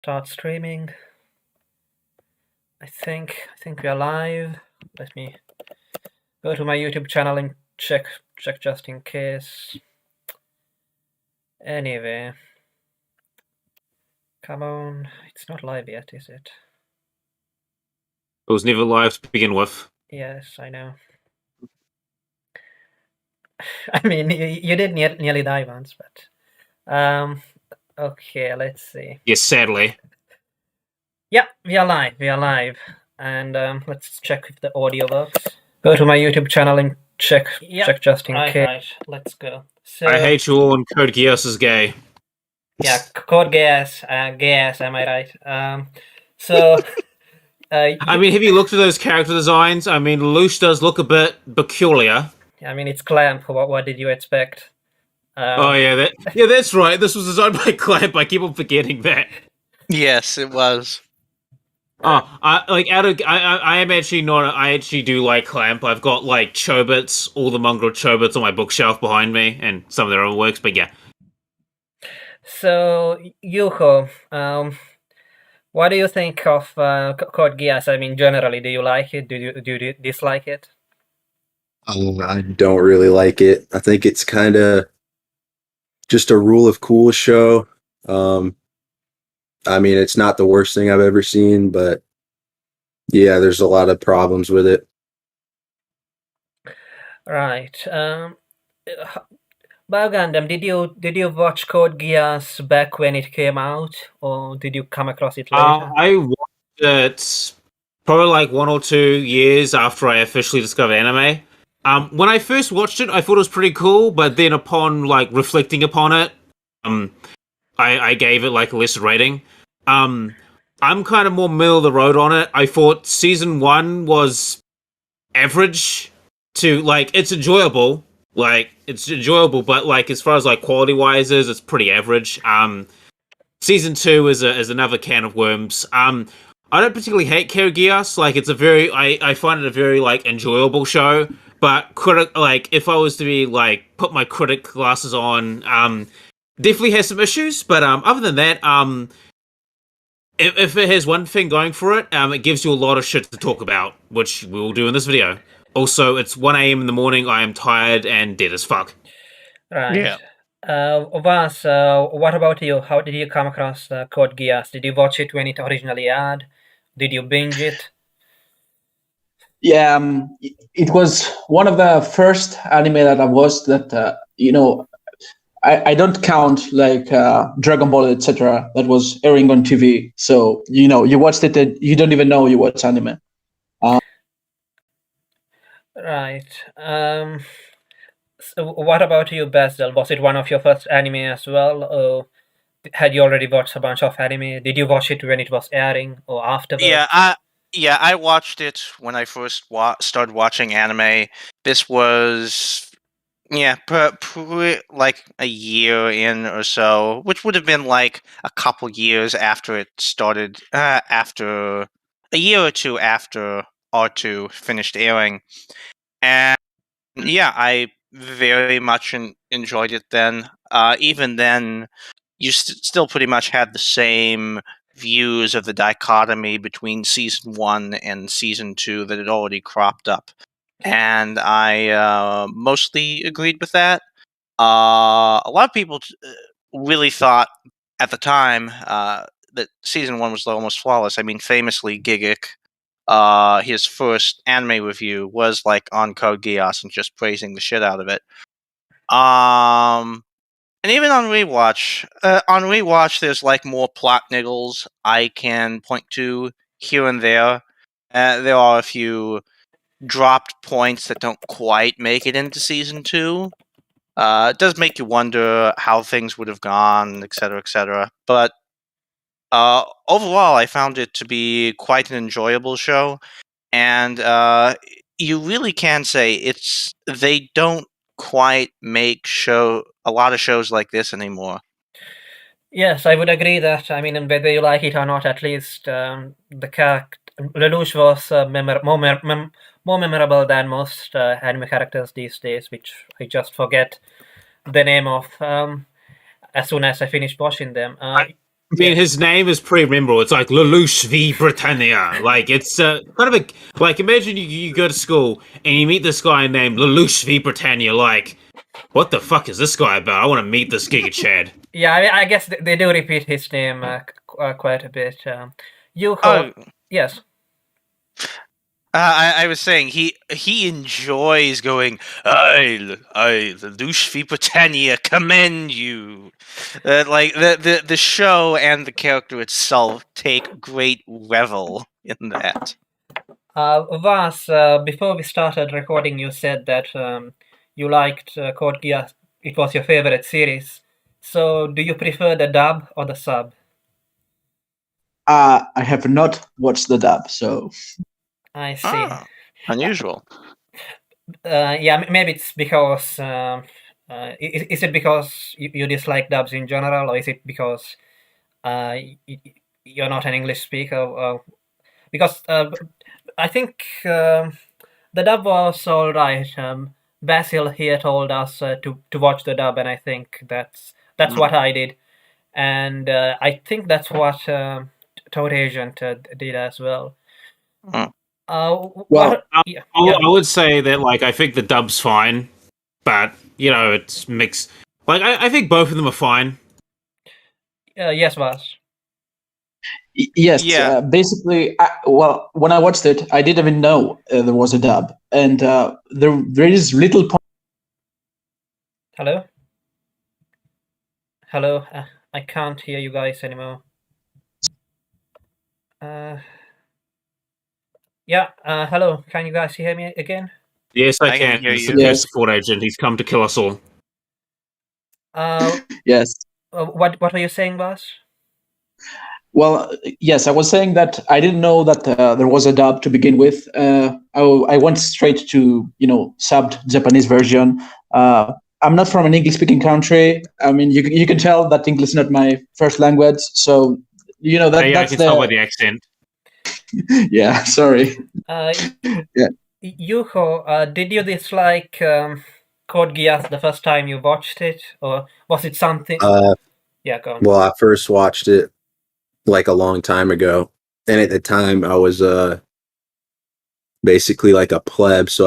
Start streaming. I think we are live. Let me go to my YouTube channel and check just in case. Anyway, come on, it's not live yet, is it? It was never live to begin with. Yes, I know. I mean, you did nearly die once, but okay, let's see. Yes, sadly. Yeah, we are live, and let's check if the audio works. Go to my YouTube channel and check just in case. Right, let's go. So, I hate you all, and Code Geass is gay. Yeah, code Geass, Geass, am I right? So, I mean, have you looked at those character designs? I mean, Luce does look a bit peculiar. I mean, it's Clamp. What did you expect? Oh yeah, that's right. This was designed by Clamp. I keep on forgetting that. Yes, it was. I am actually not. I actually do like Clamp. I've got like Chobits, all the mongrel Chobits on my bookshelf behind me, and some of their own works. But yeah. So, Yuho, what do you think of Code Geass? I mean, generally, do you like it? Do you dislike it? I don't really like it. I think it's kind of just a rule of cool show. I mean, it's not the worst thing I've ever seen, but yeah, there's a lot of problems with it. Right. Bagandam, did you watch Code Geass back when it came out, or did you come across it later? I watched it probably like 1 or 2 years after I officially discovered anime. When I first watched it, I thought it was pretty cool, but then upon like reflecting upon it, I gave it like a lesser rating. I'm kind of more middle of the road on it. I thought season 1 was average to like it's enjoyable. But like as far as like quality wise it's pretty average. Season 2 is another can of worms. I don't particularly hate Geass. Like it's a very I find it a very like enjoyable show. But if I was to be like put my critic glasses on, definitely has some issues. But other than that, if it has one thing going for it, it gives you a lot of shit to talk about, which we will do in this video. Also, it's 1 a.m. in the morning. I am tired and dead as fuck. Right. Yeah. Vas, what about you? How did you come across Code Geass? Did you watch it when it originally aired? Did you binge it? Yeah, it was one of the first anime that I watched that, I don't count like Dragon Ball, etc. that was airing on TV. So, you watched it and you don't even know you watch anime. Right. So what about you, Basil? Was it one of your first anime as well? Or had you already watched a bunch of anime? Did you watch it when it was airing or afterwards? Yeah, I watched it when I first started watching anime. This was, like a year in or so, which would have been like a couple years after it started, after a year or two after R2 finished airing. And yeah, I very much enjoyed it then. Even then, you still pretty much had the same views of the dichotomy between season 1 and season 2 that had already cropped up, and I mostly agreed with that. A lot of people really thought at the time that season 1 was almost flawless. I mean, famously, Gigik, his first anime review was like on Code Geass and just praising the shit out of it. And even on rewatch, there's like more plot niggles I can point to here and there. There are a few dropped points that don't quite make it into season 2. It does make you wonder how things would have gone, etc., etc. But overall, I found it to be quite an enjoyable show, and you really can say they don't quite make a lot of shows like this anymore. Yes, I would agree that. I mean, whether you like it or not, at least the character Lelouch was more memorable than most anime characters these days, which I just forget the name of as soon as I finished watching them. mean, his name is pretty memorable. It's like Lelouch v Britannia. Like, it's kind of a like. Imagine you go to school and you meet this guy named Lelouch v Britannia. Like, what the fuck is this guy about? I want to meet this Giga Chad. Yeah, I guess they do repeat his name quite a bit. Yuho, Oh, yes. I was saying he enjoys going. I, the Lush v Britannia, commend you. Like the show and the character itself take great revel in that. Vas, before we started recording, you said that you liked Code Geass. It was your favorite series. So, do you prefer the dub or the sub? I have not watched the dub, so I see. Unusual. Yeah, maybe it's because. Is it because you dislike dubs in general, or is it because you're not an English speaker? Because I think the dub was all right. Basil here told us to watch the dub, and I think that's what I did, and I think that's what Toad Agent did as well. well, I would say that, like, I think the dub's fine, but you know, it's mixed. Like, I think both of them are fine. Yes, Vas. yes. Yeah. Basically, when I watched it, I didn't even know there was a dub, and there is little point. Hello. Hello. I can't hear you guys anymore. Yeah. Hello. Can you guys hear me again? Yes, I I can can. hear It's you. the Yes. support agent. He's come to kill us all. Yes. What were you saying, Vas? Well, yes, I was saying that I didn't know that there was a dub to begin with. I went straight to subbed Japanese version. I'm not from an English-speaking country. I mean, you can tell that English is not my first language, so that Yeah, I that's can tell by the accent. yeah. Sorry. Yeah. Yuho, did you dislike Code Geass the first time you watched it, or was it something? Yeah, go on. Well, I first watched it like a long time ago, and at the time I was basically like a pleb, so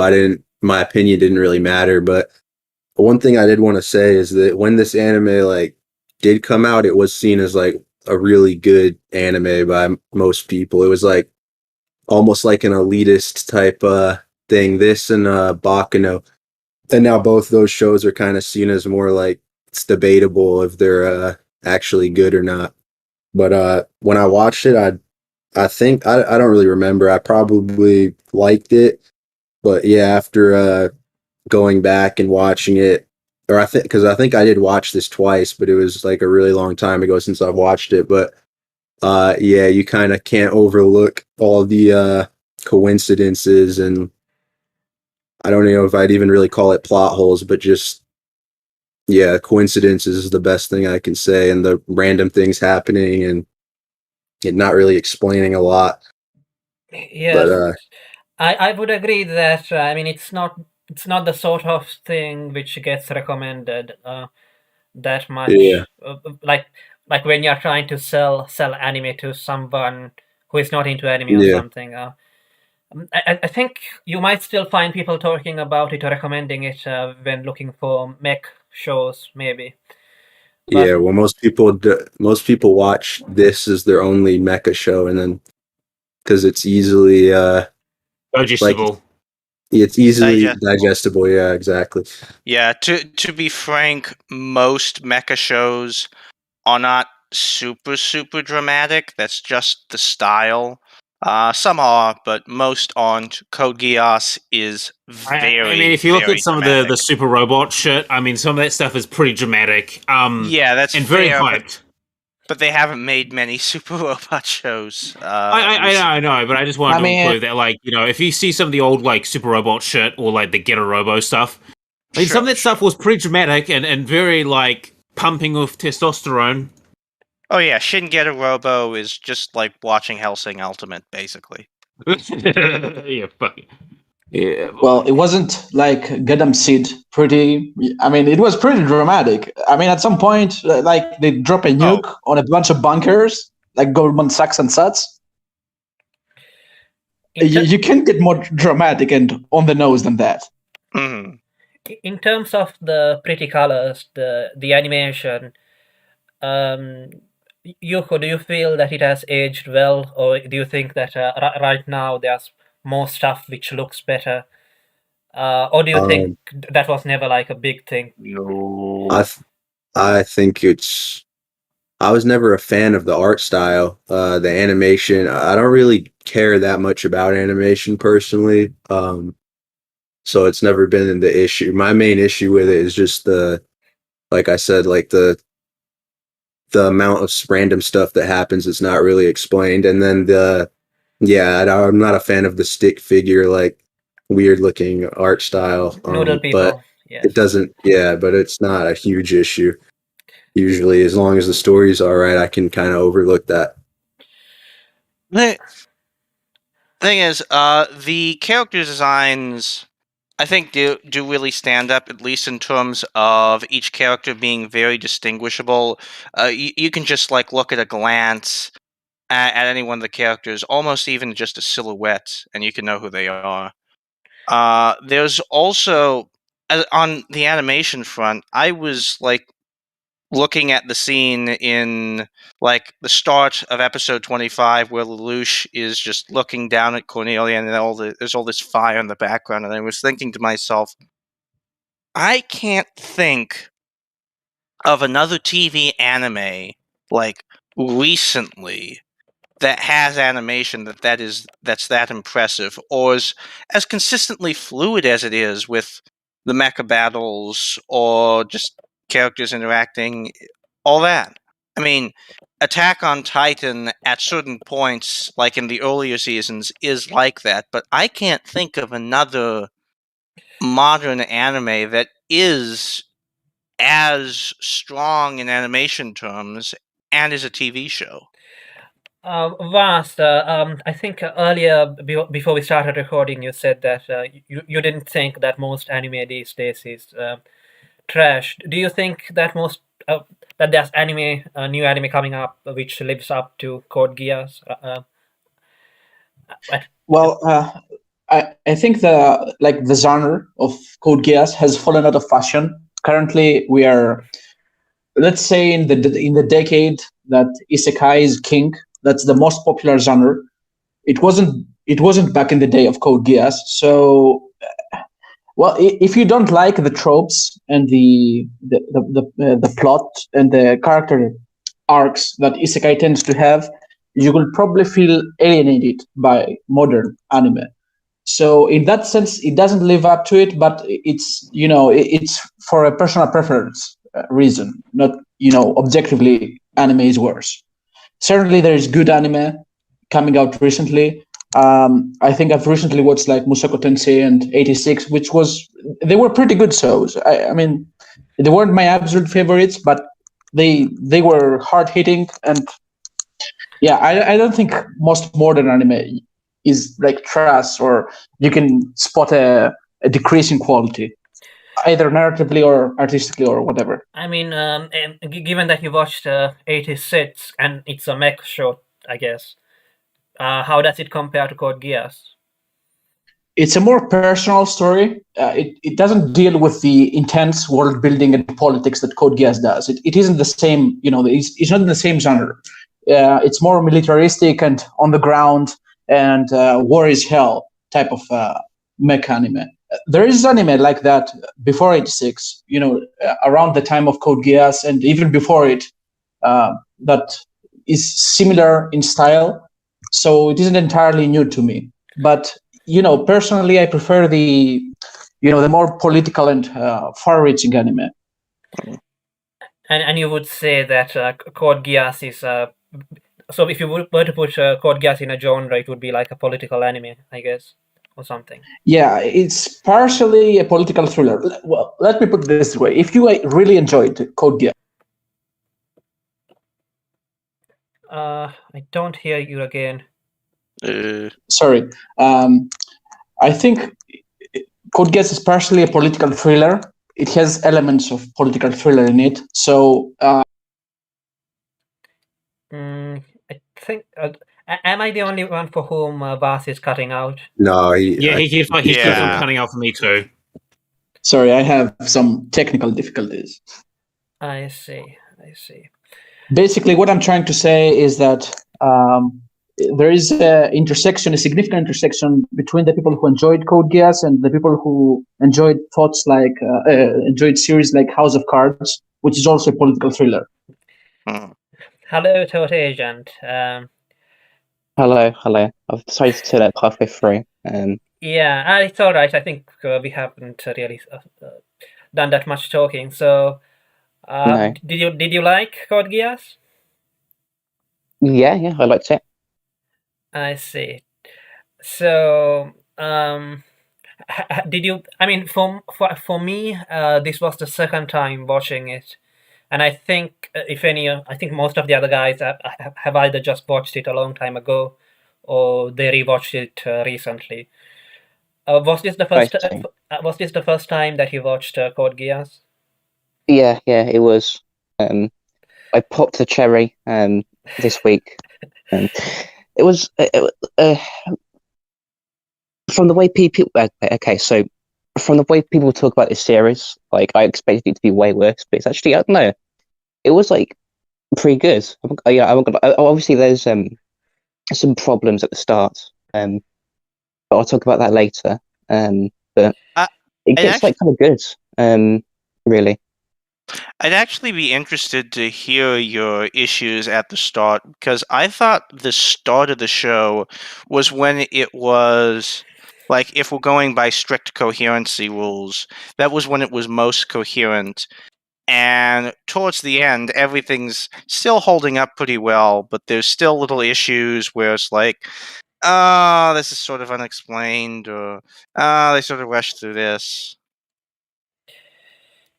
my opinion didn't really matter. But one thing I did want to say is that when this anime like did come out, it was seen as like a really good anime by most people. It was like almost like an elitist type thing. This and Baccano, and now both those shows are kind of seen as more like it's debatable if they're actually good or not. But when I watched it, I think I don't really remember. I probably liked it, but yeah, after going back and watching it, or I think I did watch this twice, but it was like a really long time ago since I've watched it. But yeah, you kind of can't overlook all the coincidences, and I don't know if I'd even really call it plot holes, but just yeah, coincidences is the best thing I can say, and the random things happening and it not really explaining a lot. Yes, But I would agree that I mean it's not the sort of thing which gets recommended that much. yeah, Like when you're trying to sell anime to someone who is not into anime or yeah, something. I think you might still find people talking about it or recommending it when looking for mech shows, maybe. But yeah. Well, most people watch this as their only mecha show, and then because it's easily Digestible. it's easily digestible. Yeah, exactly. Yeah, to be frank, most mecha shows are not super dramatic. That's just the style. Some are, but most aren't. Code Geass is very. I mean, if you look very at some dramatic. of the super robot shit, I mean, some of that stuff is pretty dramatic. Yeah, that's and very fair, hyped. but they haven't made many super robot shows. I know, but I just wanted I to mean- include that, like, you know, if you see some of the old, like, super robot shit or, like, the Getter Robo stuff, I mean, some of that stuff was pretty dramatic and very, like, pumping with testosterone. Oh yeah, Shin Getter Robo is just like watching Hellsing Ultimate, basically. Yeah, fuck it. Yeah. Well, it wasn't like Gundam Seed pretty. I mean, it was pretty dramatic. I mean, at some point, like they drop a nuke on a bunch of bunkers, like Goldman Sachs and such. You can't get more dramatic and on the nose than that. Mhm. In terms of the pretty colors, the animation, Yuko, do you feel that it has aged well, or do you think that right now there's more stuff which looks better, or do you think Um, that was never like a big thing? No. I think it's. I was never a fan of the art style, the animation. I don't really care that much about animation personally. So it's never been the issue. My main issue with it is just like I said, like the amount of random stuff that happens that's not really explained, and then I'm not a fan of the stick figure, like weird looking art style. Noodle But people, yes. it doesn't, yeah, but it's not a huge issue. Usually, as long as the story's all right, I can kind of overlook that. The thing is, the character designs, I think, do really stand up, at least in terms of each character being very distinguishable. You can just like look at a glance at any one of the characters, almost even just a silhouette, and you can know who they are. There's also on the animation front, I was like looking at the scene in like the start of episode 25 where Lelouch is just looking down at Cornelia and there's all this fire in the background, and I was thinking to myself, I can't think of another TV anime like recently that has animation that's that impressive or is as consistently fluid as it is with the mecha battles or just characters interacting, all that. I mean, Attack on Titan at certain points, like in the earlier seasons, is like that, but I can't think of another modern anime that is as strong in animation terms and is a TV show. Vast, I think earlier before we started recording, you said that you didn't think that most anime these days is trash. Do you think that that there's new anime coming up which lives up to Code Geass? At- Well, I think the genre of Code Geass has fallen out of fashion. Currently, we are, let's say, in the decade that isekai is king. That's the most popular genre. It wasn't back in the day of Code Geass. So, well, if you don't like the tropes and the plot and the character arcs that isekai tends to have, you will probably feel alienated by modern anime. So in that sense, it doesn't live up to it, but it's for a personal preference reason, not objectively anime is worse. Certainly, there is good anime coming out recently. I think I've recently watched like Mushoku Tensei and 86, they were pretty good shows. I mean, they weren't my absolute favorites, but they were hard hitting, and yeah, I don't think most modern anime is like trash, or you can spot a decrease in quality, either narratively or artistically or whatever. I mean, given that you watched 86 and it's a mech show, I guess, how does it compare to Code Geass? It's a more personal story. It doesn't deal with the intense world building and politics that Code Geass does. It isn't the same, it's not in the same genre. It's more militaristic and on the ground and war is hell type of mech anime. There is anime like that before 86, around the time of Code Geass and even before it, that is similar in style. So it isn't entirely new to me. But personally, I prefer the more political and far-reaching anime. And you would say that Code Geass is so if you were to put Code Geass in a genre, it would be like a political anime, I guess, or something. Yeah, it's partially a political thriller. Well, let me put it this way: if you really enjoyed Code Geass, I don't hear you again. sorry, I think Code Geass is partially a political thriller. It has elements of political thriller in it. So I think. Am I the only one for whom Vas is cutting out? No, Yeah, he keeps on Yeah. cutting out for me too. sorry, I have some technical difficulties. I see. Basically, what I'm trying to say is that there is a significant intersection between the people who enjoyed Code Geass and the people who enjoyed enjoyed series like House of Cards, which is also a political thriller. Hello, Toad Agent. Hello. I've decided to turn it halfway through. Yeah, it's all right. I think we haven't really done that much talking. So, No. did you like Code Geass? Yeah, I liked it. I see. So, did you? I mean, for me, this was the second time watching it, and I think I think most of the other guys have either just watched it a long time ago, or they rewatched it recently. Was this the first? Both same. Was this the first time that you watched Code Geass? Yeah, it was. I popped the cherry this week. It was from the way people. Okay, so from the way people talk about this series, like I expected it to be way worse, but it's actually I don't know. It was like pretty good. Obviously there's some problems at the start, but I'll talk about that later. But it gets like kind of good, really. I'd actually be interested to hear your issues at the start, because I thought the start of the show was when it was, like, if we're going by strict coherency rules, that was when it was most coherent. And towards the end, everything's still holding up pretty well, but there's still little issues where it's like, oh, this is sort of unexplained, or oh, they sort of rushed through this.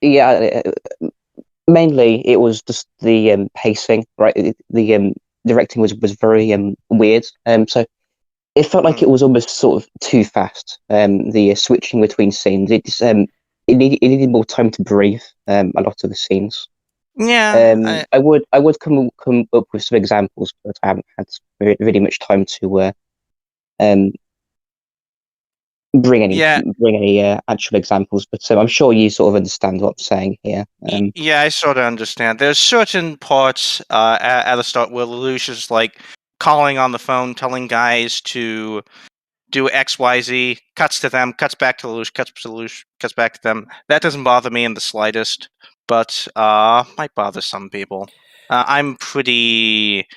Yeah, mainly it was just the pacing, right? The directing was very weird. So it felt like it was almost sort of too fast. The switching between scenes, it needed more time to breathe. A lot of the scenes. Yeah, I would come up with some examples, but I haven't had really much time to bring any actual examples. But I'm sure you sort of understand what I'm saying here. Yeah, I sort of understand. There's certain parts at the start where Lelouch is like calling on the phone, telling guys to do X, Y, Z, cuts to them, cuts back to Lelouch, cuts back to them. That doesn't bother me in the slightest, but might bother some people. I'm pretty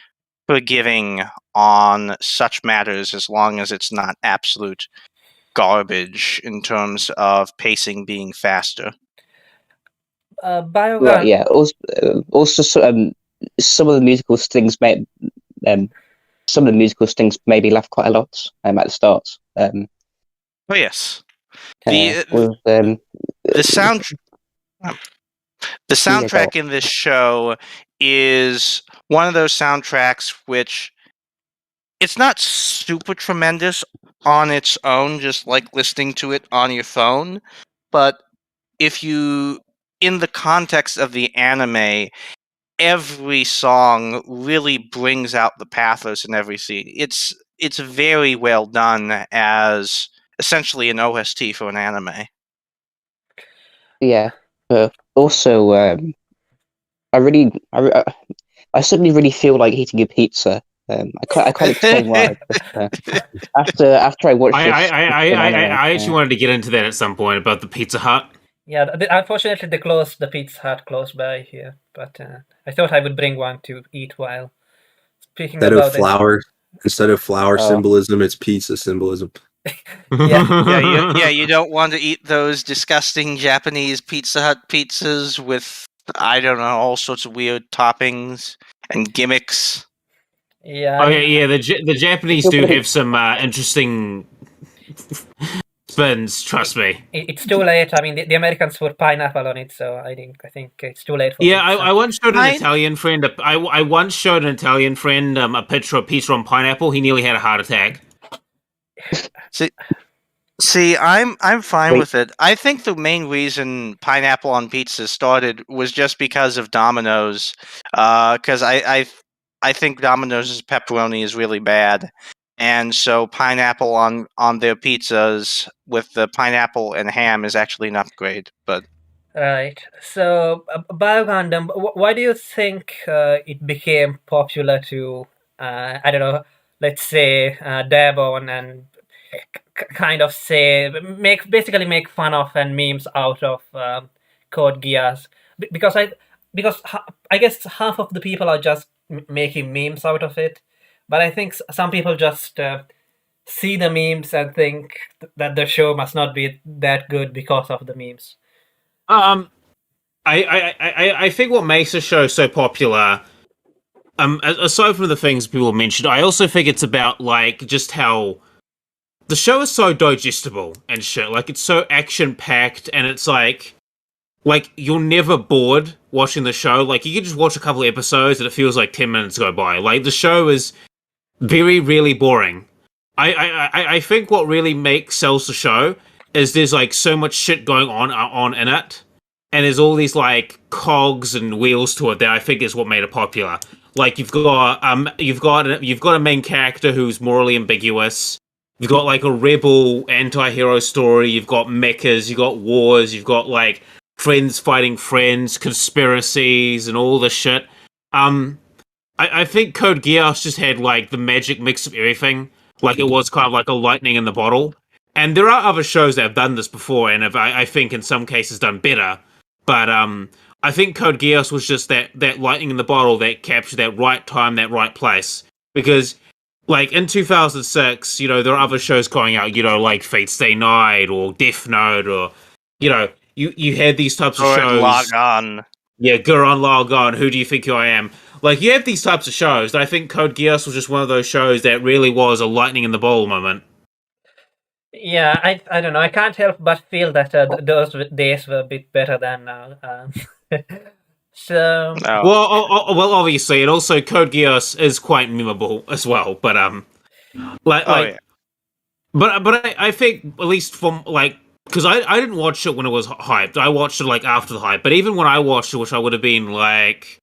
forgiving on such matters as long as it's not absolute garbage in terms of pacing being faster. Biogun. Right, yeah. Also, some of the musical stings maybe laugh quite a lot at the start. Oh yes, the soundtrack in this show is one of those soundtracks which it's not super tremendous on its own, just like listening to it on your phone, but if you, in the context of the anime, every song really brings out the pathos in every scene. It's very well done as essentially an OST for an anime. Yeah, but also I suddenly really feel like eating a pizza. I can't explain why. But, after I watched this, I actually wanted to get into that at some point about the Pizza Hut. Yeah, unfortunately they closed the Pizza Hut close by here, but I thought I would bring one to eat while speaking about it. Instead of flower symbolism, it's pizza symbolism. You don't want to eat those disgusting Japanese Pizza Hut pizzas with, I don't know, all sorts of weird toppings and gimmicks. Yeah. Oh yeah. The Japanese do have some interesting spins. Trust me. It's too late. I mean, the Americans put pineapple on it, so I think it's too late for. Yeah, I once showed an Italian friend. I once showed an Italian friend a picture of pizza on pineapple. He nearly had a heart attack. See, See, I'm fine Wait. with it. I think the main reason pineapple on pizza started was just because of Domino's. Because I think Domino's pepperoni is really bad, and so pineapple on their pizzas with the pineapple and ham is actually an upgrade. But Right. So, Biogundam, why do you think it became popular to, I don't know, let's say, dab on and kind of say, basically make fun of and memes out of Code Geass? Because I guess half of the people are just making memes out of it, but I think some people just see the memes and think that the show must not be that good because of the memes. Um, I think what makes the show so popular, aside from the things people mentioned, I also think it's about like just how the show is so digestible and shit. Like it's so action packed, and it's like you're never bored watching the show. Like you can just watch a couple of episodes, and it feels like 10 minutes go by. Like the show is very really boring. I think what really sells the show is there's like so much shit going on in it, and there's all these like cogs and wheels to it that I think is what made it popular. Like you've got a main character who's morally ambiguous. You've got like a rebel anti-hero story. You've got mechas. You've got wars. You've got like friends fighting friends, conspiracies, and all this shit. Um, I think Code Geass just had like the magic mix of everything. Like it was kind of like a lightning in the bottle. And there are other shows that have done this before, and have, I think in some cases done better. But I think Code Geass was just that lightning in the bottle that captured that right time, that right place. Because like in 2006, there are other shows going out, like Fate Stay Night or Death Note, or you had these types of shows. log on. Yeah, Gurren Lagann, Who Do You Think I Am? Like, you have these types of shows, and I think Code Geass was just one of those shows that really was a lightning in the bowl moment. Yeah, I don't know. I can't help but feel that those days were a bit better than now. So No. Well, obviously, and also Code Geass is quite memorable as well, but Yeah. but I think at least from like because I didn't watch it when it was hyped. I watched it like after the hype, but even when I watched it, which I would have been like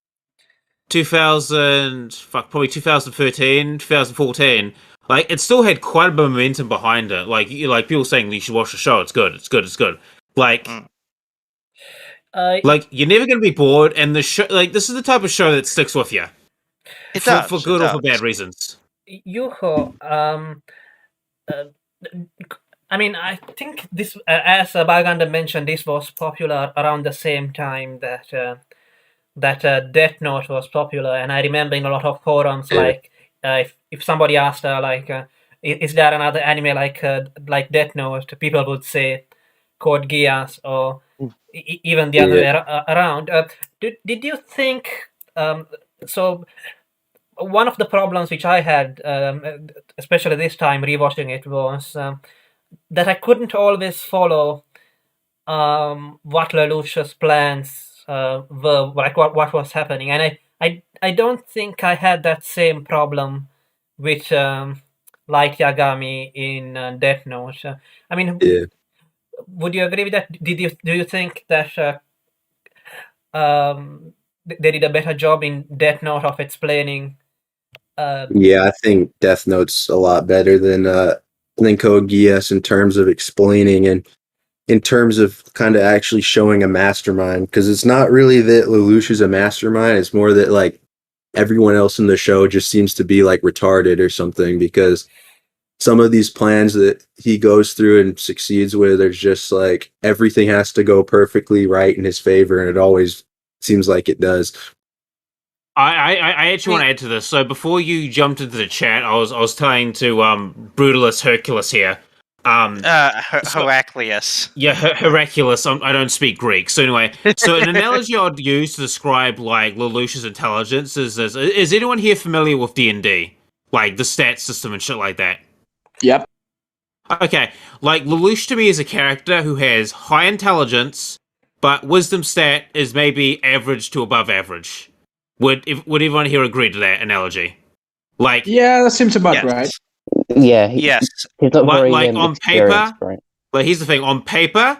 probably 2013, 2014. Like it still had quite a bit of momentum behind it. Like people saying you should watch the show. It's good. It's good. It's good. Like like you're never gonna be bored, and the show this is the type of show that sticks with you for good or for bad reasons. Yuho, uh, I mean, I think this, as Baganda mentioned, this was popular around the same time that Death Note was popular, and I remember in a lot of forums, Yeah. like if somebody asked, is there another anime like Death Note? People would say Code Geass, or even the other way around. Did you think? So one of the problems which I had, especially this time rewatching it, was that I couldn't always follow what Lelouch's plans were, like what was happening, and I don't think I had that same problem with Light Yagami in Death Note. I mean, Yeah. would you agree with that? Do you think that they did a better job in Death Note of explaining? Yeah, I think Death Note's a lot better than Code Geass in terms of explaining and in terms of kind of actually showing a mastermind. Because it's not really that Lelouch is a mastermind; it's more that like everyone else in the show just seems to be like retarded or something. Because some of these plans that he goes through and succeeds with are just like everything has to go perfectly right in his favor, and it always seems like it does. I actually want to add to this. So before you jumped into the chat, I was telling to Brutalist Hercules here. Heraclius. Yeah, Hercules. I don't speak Greek. So anyway, so an analogy I'd use to describe like Lelouch's intelligence is this: is anyone here familiar with D&D, like the stat system and shit like that? Yep. Okay, like Lelouch to me is a character who has high intelligence, but wisdom stat is maybe average to above average. Would everyone here agree to that analogy? Like, Yeah, that seems about right. Yeah, Yes. he's not very Like on experienced, paper, right? but here's the thing: on paper,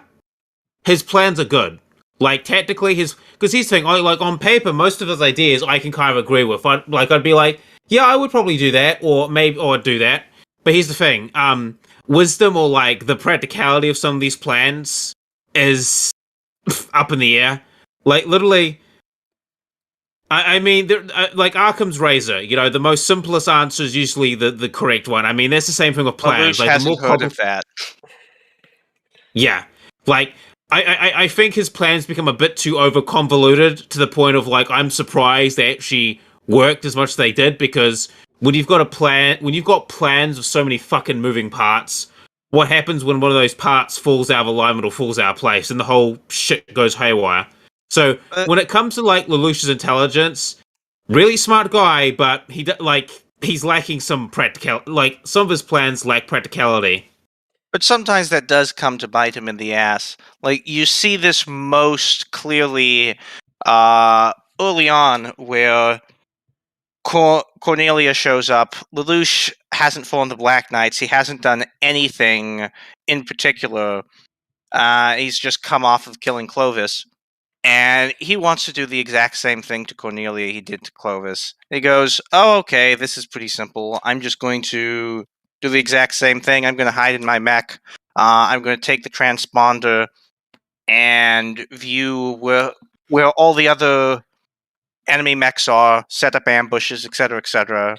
his plans are good. Like tactically, because he's the thing. Like on paper, most of his ideas I can kind of agree with. I'd be like, yeah, I would probably do that, or do that. But here's the thing: wisdom or like the practicality of some of these plans is up in the air. Like literally, I mean, like Occam's razor. You know, the most simplest answer is usually the correct one. I mean, that's the same thing with plans. Lelouch Like the more hasn't heard of that. yeah, like I think his plans become a bit too over convoluted to the point of like I'm surprised they actually worked as much as they did, because when you've got a plan, when you've got plans of so many fucking moving parts, what happens when one of those parts falls out of alignment or falls out of place, and the whole shit goes haywire. So when it comes to like Lelouch's intelligence, really smart guy, but he's lacking some practical. Like some of his plans lack practicality. But sometimes that does come to bite him in the ass. Like, you see this most clearly early on, where Cornelia shows up. Lelouch hasn't formed the Black Knights. He hasn't done anything in particular. He's just come off of killing Clovis. And he wants to do the exact same thing to Cornelia he did to Clovis. He goes, oh, okay, this is pretty simple. I'm just going to do the exact same thing. I'm going to hide in my mech. I'm going to take the transponder and view where all the other enemy mechs are, set up ambushes, etc., etc.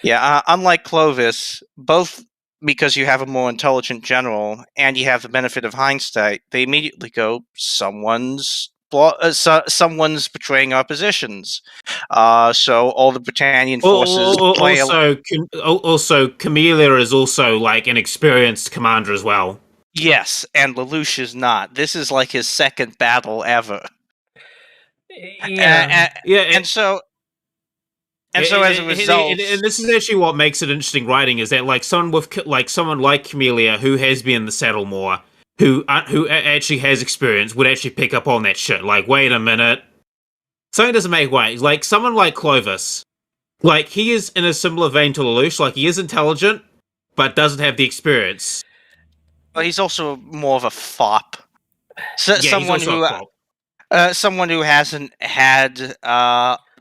Yeah, unlike Clovis, both because you have a more intelligent general and you have the benefit of hindsight, they immediately go, someone's betraying our positions. So all the Britannian forces play. Also, Camellia is also like an experienced commander as well. Yes, and Lelouch is not. This is like his second battle ever. Yeah. And so as a result, and this is actually what makes it interesting writing, is that like someone like Camellia, who has been in the saddle more, who actually has experience, would actually pick up on that shit. Like, wait a minute, something doesn't make way. Like someone like Clovis, like he is in a similar vein to Lelouch. Like he is intelligent, but doesn't have the experience. well, he's also more of a fop. So, Yeah, he's also a fop. Someone who hasn't had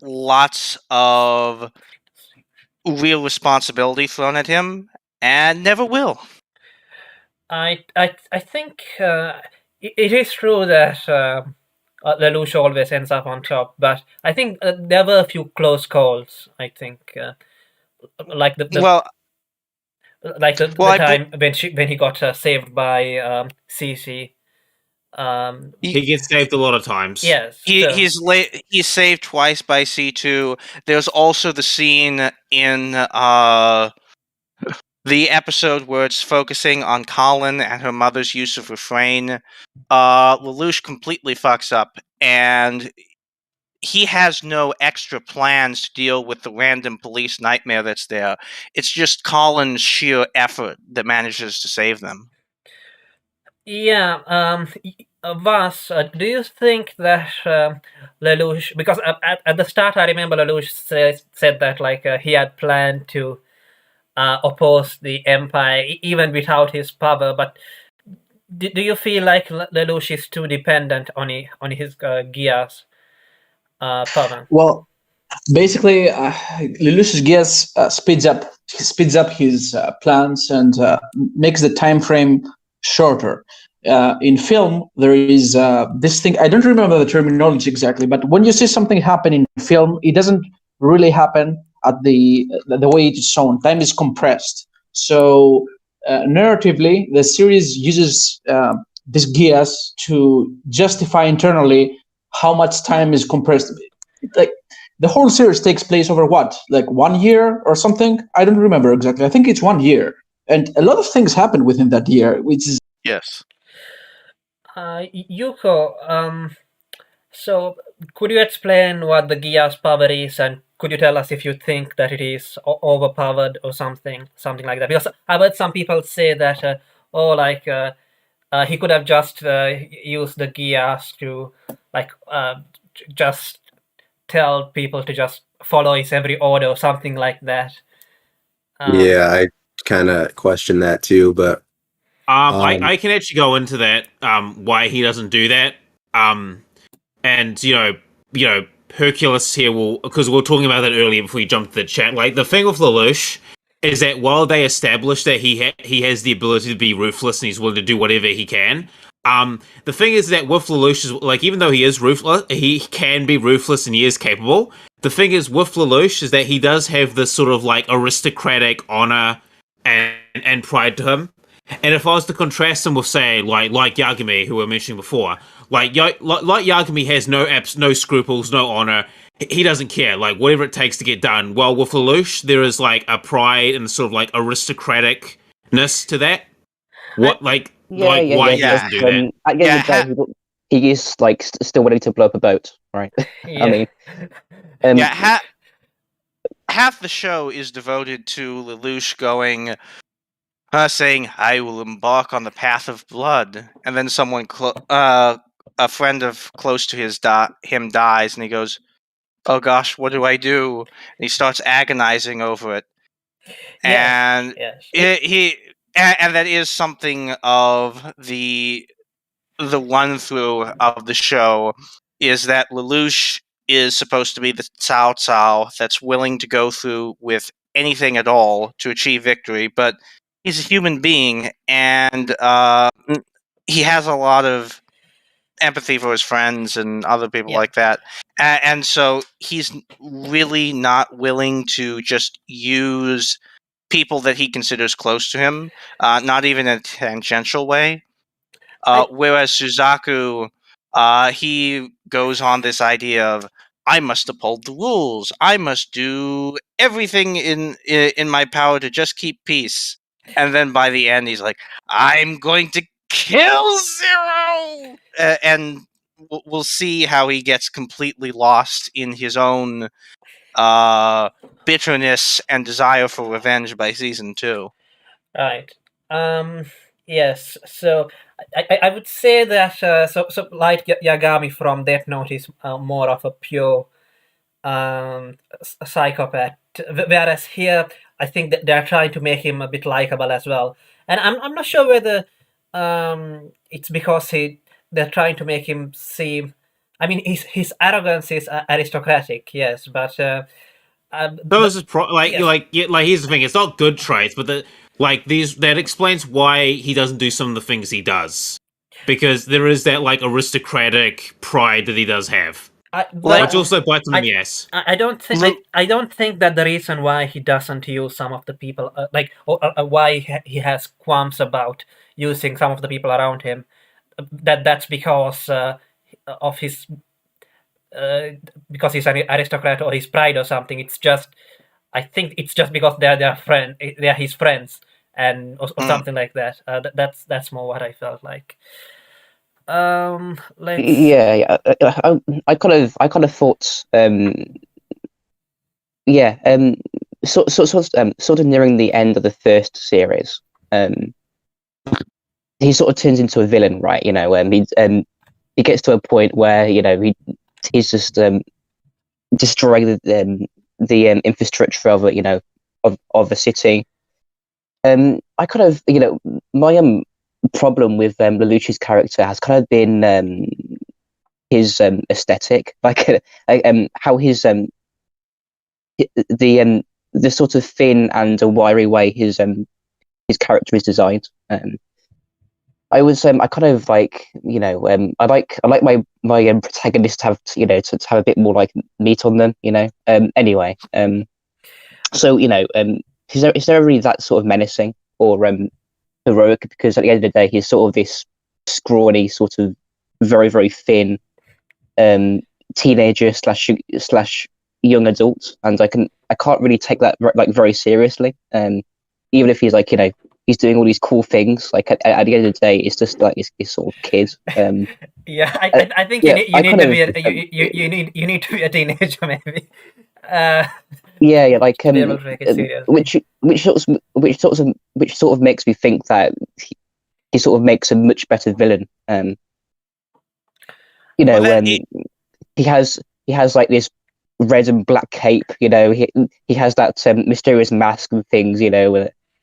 lots of real responsibility thrown at him, and never will. I think it is true that Lelouch always ends up on top, but I think there were a few close calls. I think like the time when he got saved by Cece. He gets saved a lot of times. Yes, he's saved twice by C2. There's also the scene in the episode where it's focusing on Colin and her mother's use of refrain. Lelouch completely fucks up, and he has no extra plans to deal with the random police nightmare that's there. It's just Colin's sheer effort that manages to save them. Yeah, Vas, do you think that Lelouch, because at the start I remember Lelouch said that like he had planned to oppose the Empire even without his power, but do you feel like Lelouch is too dependent on his Geass power? Well, basically, Lelouch's Geass speeds up his plans and makes the time frame shorter. In film, there is this thing. I don't remember the terminology exactly, but when you see something happen in film, it doesn't really happen at the way it is shown. Time is compressed. So narratively, the series uses this Geass to justify internally how much time is compressed. Like the whole series takes place over what, like 1 year or something? I don't remember exactly. I think it's 1 year, and a lot of things happen within that year, which is yes. Yuko, so could you explain what the Geass power is, and could you tell us if you think that it is overpowered or something like that? Because I've heard some people say that, he could have just used the Geass to just tell people to just follow his every order or something like that. Yeah, I kind of question that too. But I can actually go into that. Why he doesn't do that. And Hercules here will, because we were talking about that earlier before you jumped to the chat. Like the thing with Lelouch is that while they establish that he has the ability to be ruthless and he's willing to do whatever he can. The thing is that with Lelouch is like, even though he is ruthless, he can be ruthless and he is capable. The thing is with Lelouch is that he does have this sort of like aristocratic honor and pride to him. And if I was to contrast him with, say, like Yagami, who we were mentioning before, like Yagami has no scruples, no honor. He doesn't care, like whatever it takes to get done. Well, with Lelouch, there is like a pride and sort of like aristocraticness to that. Why he doesn't do that? At the end of the day, he is like still ready to blow up a boat, right? Yeah. I mean, half the show is devoted to Lelouch going, saying, "I will embark on the path of blood," and then someone, a friend of close to him dies, and he goes, "Oh gosh, what do I do?" And he starts agonizing over it, and and that is something of the run through of the show, is that Lelouch is supposed to be the Cao Cao that's willing to go through with anything at all to achieve victory, but he's a human being, and he has a lot of empathy for his friends and other people like that. And so he's really not willing to just use people that he considers close to him, not even in a tangential way. Whereas Suzaku, he goes on this idea of, I must uphold the rules. I must do everything in my power to just keep peace. And then by the end, he's like, I'm going to kill Zero! And we'll see how he gets completely lost in his own bitterness and desire for revenge by season 2. Right. Yes. So I would say that so like Yagami from Death Note is more of a pure psychopath, whereas here I think that they're trying to make him a bit likable as well. And I'm not sure whether it's because they're trying to make him seem. I mean, his arrogance is aristocratic, yes, but Here's the thing. It's not good traits, but that explains why he doesn't do some of the things he does, because there is that like aristocratic pride that he does have, which also bites him in the ass. I don't think that the reason why he doesn't use some of the people, or why he has qualms about using some of the people around him, that's because of his. Because he's an aristocrat or his pride or something. I think it's just because they're his friends, and or something like that. That's more what I felt like. I kind of thought, sort of nearing the end of the first series, he sort of turns into a villain, right? He gets to a point where he's just destroying the infrastructure of the city. I kind of my problem with Lelouch's character has kind of been his aesthetic, like how his the sort of thin and wiry way his character is designed. I kind of like I like my protagonists to have to have a bit more like meat on them, anyway. So is there really that sort of menacing or heroic? Because at the end of the day, he's sort of this scrawny, sort of very very thin teenager slash young adult, and I can't really take that like very seriously. Even if he's like he's doing all these cool things. Like at the end of the day, it's just like this sort of kid. Yeah, I think you need to be a teenager maybe. Like which sort of makes me think that he sort of makes a much better villain. He has like this red and black cape. He has that mysterious mask and things.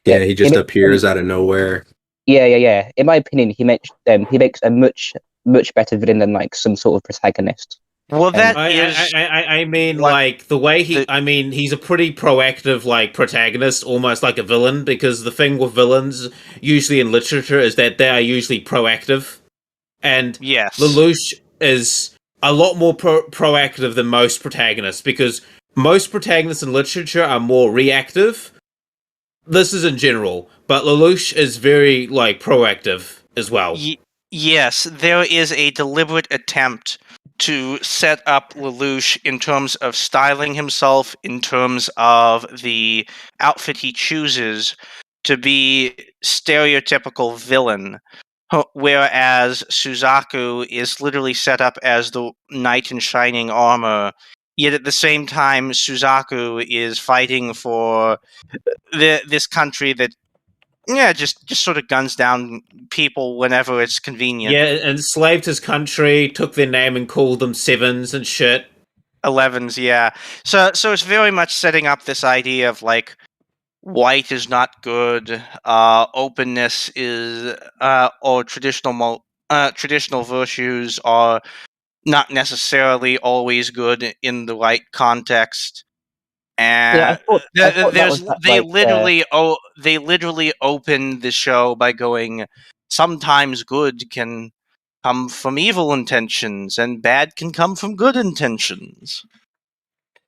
Yeah, he just appears out of nowhere. Yeah. In my opinion, he makes a much better villain than like some sort of protagonist. Well, that I, is I mean, what like the way he. the- I mean, he's a pretty proactive, like protagonist, almost like a villain. Because the thing with villains, usually in literature, is that they are usually proactive, and yes. Lelouch is a lot more proactive than most protagonists. Because most protagonists in literature are more reactive. This is in general, but Lelouch is very like proactive as well. Yes, there is a deliberate attempt to set up Lelouch in terms of styling himself, in terms of the outfit he chooses to be stereotypical villain. Whereas Suzaku is literally set up as the knight in shining armor, yet at the same time, Suzaku is fighting for this country that just sort of guns down people whenever it's convenient. Yeah, enslaved his country, took their name and called them Sevens and shit. 11s, yeah. So it's very much setting up this idea of like white is not good, openness is, or traditional virtues are not necessarily always good in the right context. Yeah, And I thought that was that, they like literally open the show by going, sometimes good can come from evil intentions and bad can come from good intentions.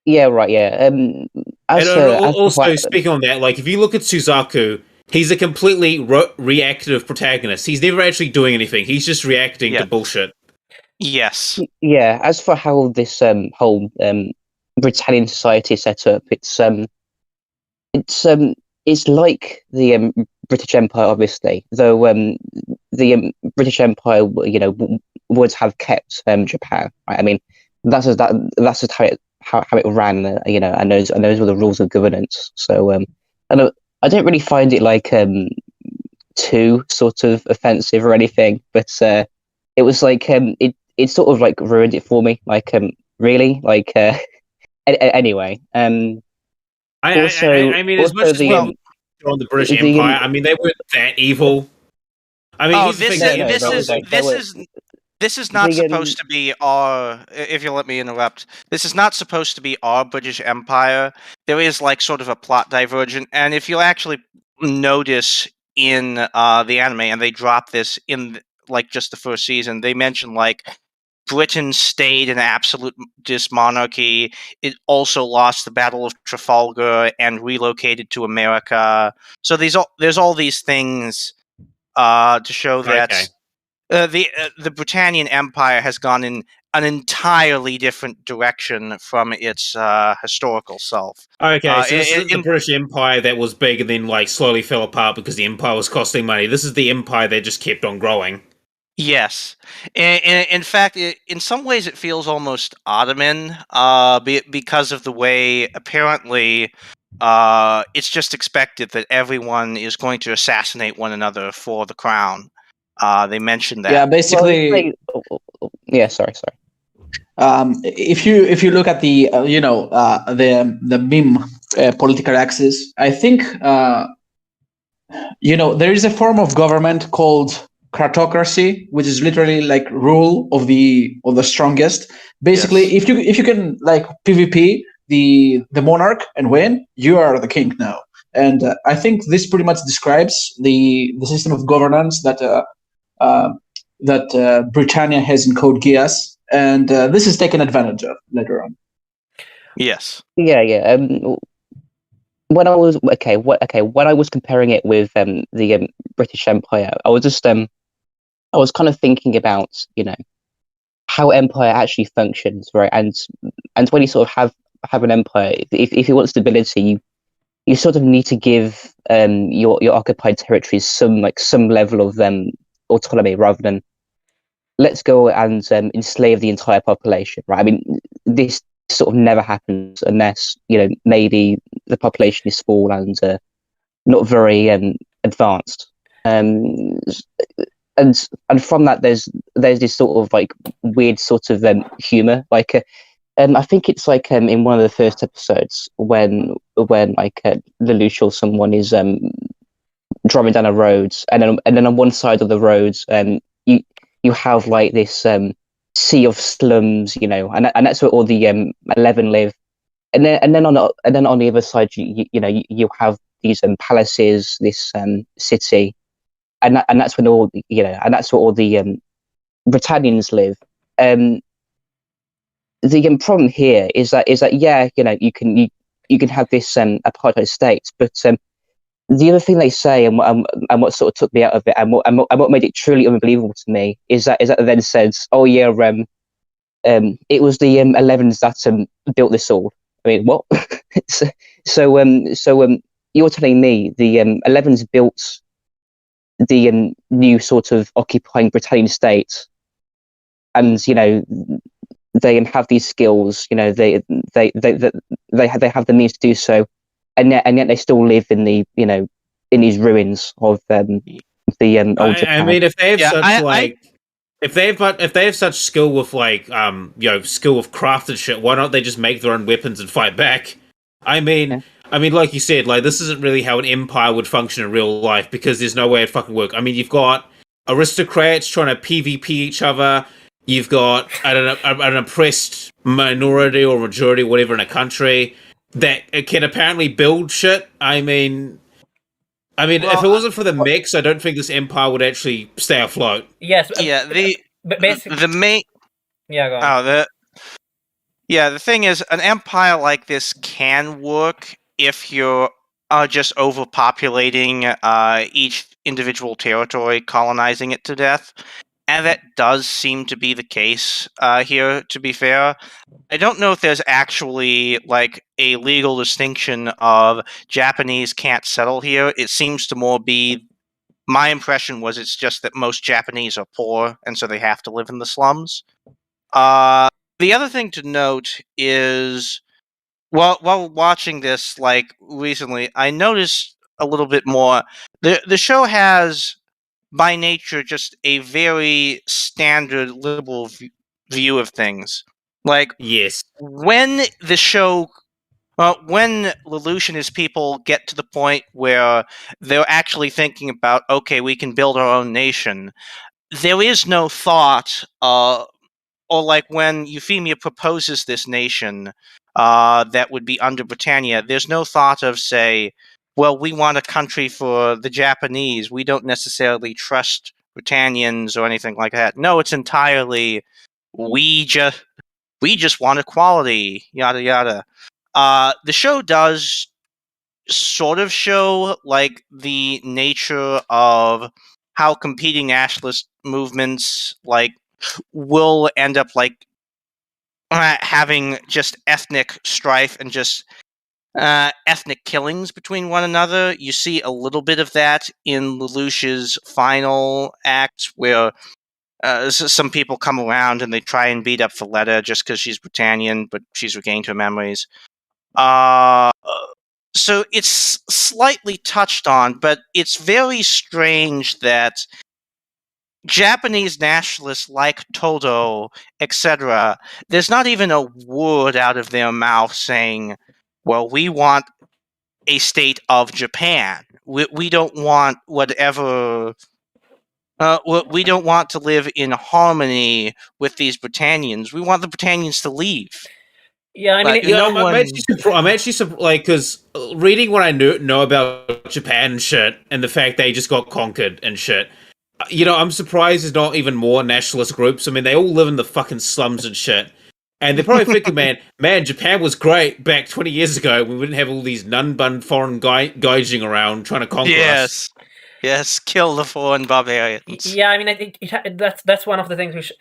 yeah, right, yeah. And As for also, speaking on that, like if you look at Suzaku, he's a completely reactive protagonist. He's never actually doing anything. He's just reacting to Yeah. bullshit. Yes. Yeah, as for how this whole Britannian society is set up, it's like the British Empire, obviously. Though the British Empire, would have kept Japan. Right? I mean, that's just how it ran. And those were the rules of governance. So I don't really find it like too sort of offensive or anything, but it was like it sort of like ruined it for me. Like really, like anyway. I mean, as much Also as we on the British Empire, I mean, they weren't that evil. I mean, here's the thing. This is not supposed to be our. If you let me interrupt, this is not supposed to be our British Empire. There is like sort of a plot divergent, and if you actually notice in the anime, and they drop this in like just the first season, they mention like Britain stayed an absolutist monarchy. It also lost the Battle of Trafalgar and relocated to America. So there's all these things to show that the Britannian Empire has gone in an entirely different direction from its historical self. Okay, so this isn't the British Empire that was big and then like slowly fell apart because the empire was costing money. This is the empire that just kept on growing. Yes. In fact, in some ways it feels almost Ottoman because of the way, apparently, it's just expected that everyone is going to assassinate one another for the crown. They mentioned that. Yeah, basically. Yeah, sorry. If you look at the the meme political axis, I think there is a form of government called kratocracy, which is literally like rule of the strongest. Basically, Yes. if you can like PvP the monarch and win, you are the king now. And I think this pretty much describes the system of governance that Britannia has in Code Geass, and this is taken advantage of later on. Yes. Yeah. When I was when I was comparing it with the British Empire, I was just I was kind of thinking about how empire actually functions, right? And when you sort of have an empire, if you want stability, you sort of need to give your occupied territories some level of autonomy rather than let's go and enslave the entire population, right? I mean, this sort of never happens unless maybe the population is small and not very advanced. And from that, there's this sort of like weird sort of humor, like I think it's like in one of the first episodes when like Lelouch or someone is driving down a road, and then on one side of the road, you have like this sea of slums, and that's where all the 11 live. And then on the other side, you have these palaces, this city, and that's when and that's where all the Britannians live. The problem here is that yeah, you can have this apartheid state, but the other thing they say, and what sort of took me out of it, and what made it truly unbelievable to me, is that it then says, oh yeah, it was the 11s that built this all. I mean, what? so you're telling me the 11s built the new sort of occupying Britannian state, and they have these skills, they have the means to do so, and yet they still live in the in these ruins of the old Japan. I mean, if they have if they have such skill with skill with craft and shit, why don't they just make their own weapons and fight back? I mean, like you said, like this isn't really how an empire would function in real life, because there's no way it'd fucking work. I mean, you've got aristocrats trying to PvP each other. You've got an oppressed minority or majority, whatever, in a country that can apparently build shit. I mean, if it wasn't for the mix, I don't think this empire would actually stay afloat. Yes. Yeah. Basically, the main. Yeah. Go on. The thing is, an empire like this can work if you're just overpopulating each individual territory, colonizing it to death. And that does seem to be the case here, to be fair. I don't know if there's actually like a legal distinction of Japanese can't settle here. It seems to more be, my impression was it's just that most Japanese are poor, and so they have to live in the slums. The other thing to note is, while watching this like recently, I noticed a little bit more. The show has, by nature, just a very standard liberal view of things. Like, Yes. when the show, when Lelouch and his people get to the point where they're actually thinking about, okay, we can build our own nation, there is no thought, or like when Euphemia proposes this nation that would be under Britannia, there's no thought of, say, well, we want a country for the Japanese. We don't necessarily trust Britannians or anything like that. No, it's entirely, we just want equality, yada yada. The show does sort of show like the nature of how competing nationalist movements like will end up like having just ethnic strife and just ethnic killings between one another. You see a little bit of that in Lelouch's final act, where some people come around and they try and beat up Valletta just because she's Britannian, but she's regained her memories. So it's slightly touched on, but it's very strange that Japanese nationalists like Todo, etc., there's not even a word out of their mouth saying, well, we want a state of Japan. We don't want whatever. We don't want to live in harmony with these Britannians. We want the Britannians to leave. Yeah, I mean, I'm actually surprised, like, because reading what I know about Japan and shit, and the fact they just got conquered and shit, I'm surprised there's not even more nationalist groups. I mean, they all live in the fucking slums and shit. And they're probably thinking, man, Japan was great back 20 years ago when we didn't have all these nun-bun foreign gaijing around trying to conquer us. Yes, kill the foreign barbarians. Yeah, I mean, that's one of the things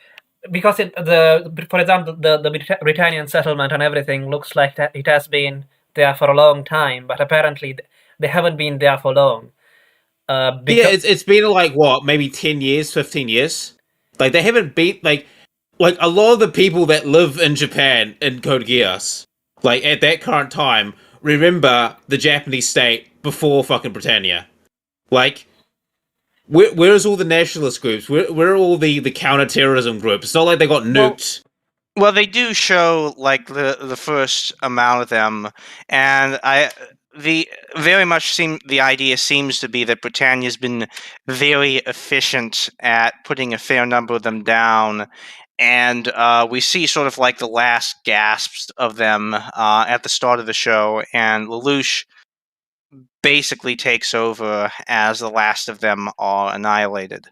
because for example, the Britannian settlement and everything looks like it has been there for a long time, but apparently they haven't been there for long. It's been like what, maybe 10 years, 15 years. Like they haven't been like a lot of the people that live in Japan in Code Geass, like at that current time, remember the Japanese state before fucking Britannia. Like, where's all the nationalist groups? Where are all the counter-terrorism groups? It's not like they got nuked. Well, they do show like the first amount of them, and the idea seems to be that Britannia's been very efficient at putting a fair number of them down, and we see sort of like the last gasps of them at the start of the show, and Lelouch basically takes over as the last of them are annihilated.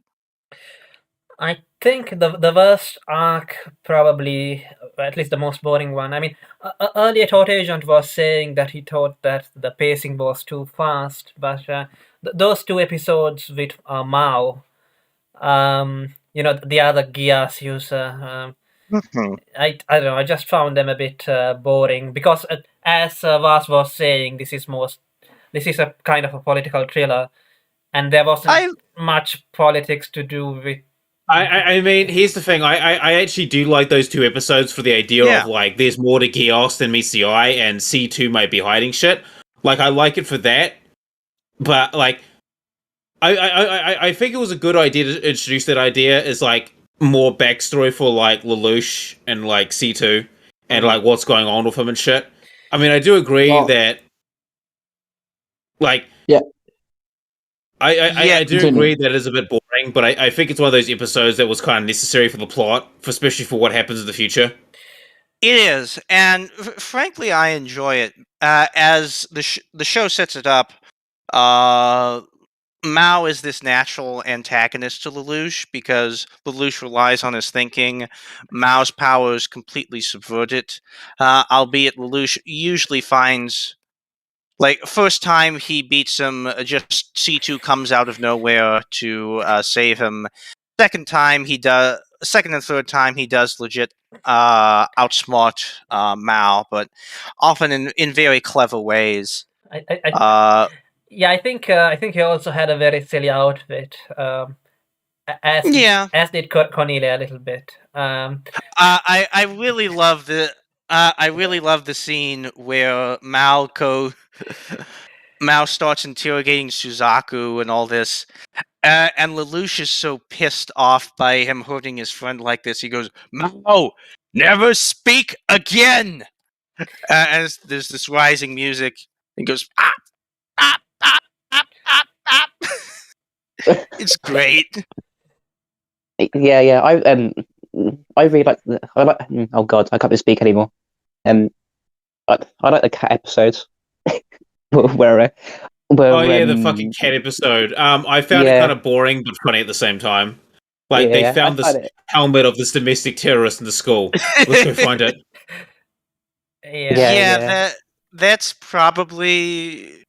I think the worst arc, probably, at least the most boring one. I mean, earlier Thought Agent was saying that he thought that the pacing was too fast, but those two episodes with Mao, the other Geass user, I don't know, I just found them a bit boring because, as Vas was saying, this is a kind of a political thriller, and there wasn't I much politics to do with. I mean, here's the thing. I actually do like those two episodes for the idea Yeah. of like there's more to Geass than meets the eye, and C2 might be hiding shit. Like I like it for that, but like I think it was a good idea to introduce that idea as like more backstory for like Lelouch and like C2 and like what's going on with him and shit. I mean, I do agree Well, that like yeah. I do Continue. agree that it is a bit boring, but I think it's one of those episodes that was kind of necessary for the plot, especially for what happens in the future. It is, and frankly, I enjoy it. As the show sets it up, Mao is this natural antagonist to Lelouch because Lelouch relies on his thinking. Mao's powers completely subvert it, albeit Lelouch usually finds. Like, first time he beats him, just C2 comes out of nowhere to save him. Second and third time he does legit outsmart Mao, but often in very clever ways. Yeah, I think he also had a very silly outfit. Yeah. As did Cornelia a little bit. I really love the scene where Mao starts interrogating Suzaku and all this, and Lelouch is so pissed off by him hurting his friend like this. He goes, "Mao, never speak again." And there's this rising music. He goes, "Ah, ah, ah, ah, ah, ah." It's great. Yeah. I really like. I like. Oh God, I can't speak anymore. I like the cat episodes where Oh yeah, the fucking cat episode. I found it kind of boring but funny at the same time. Like they found this helmet of this domestic terrorist in the school. Let's go find it. Yeah. That's probably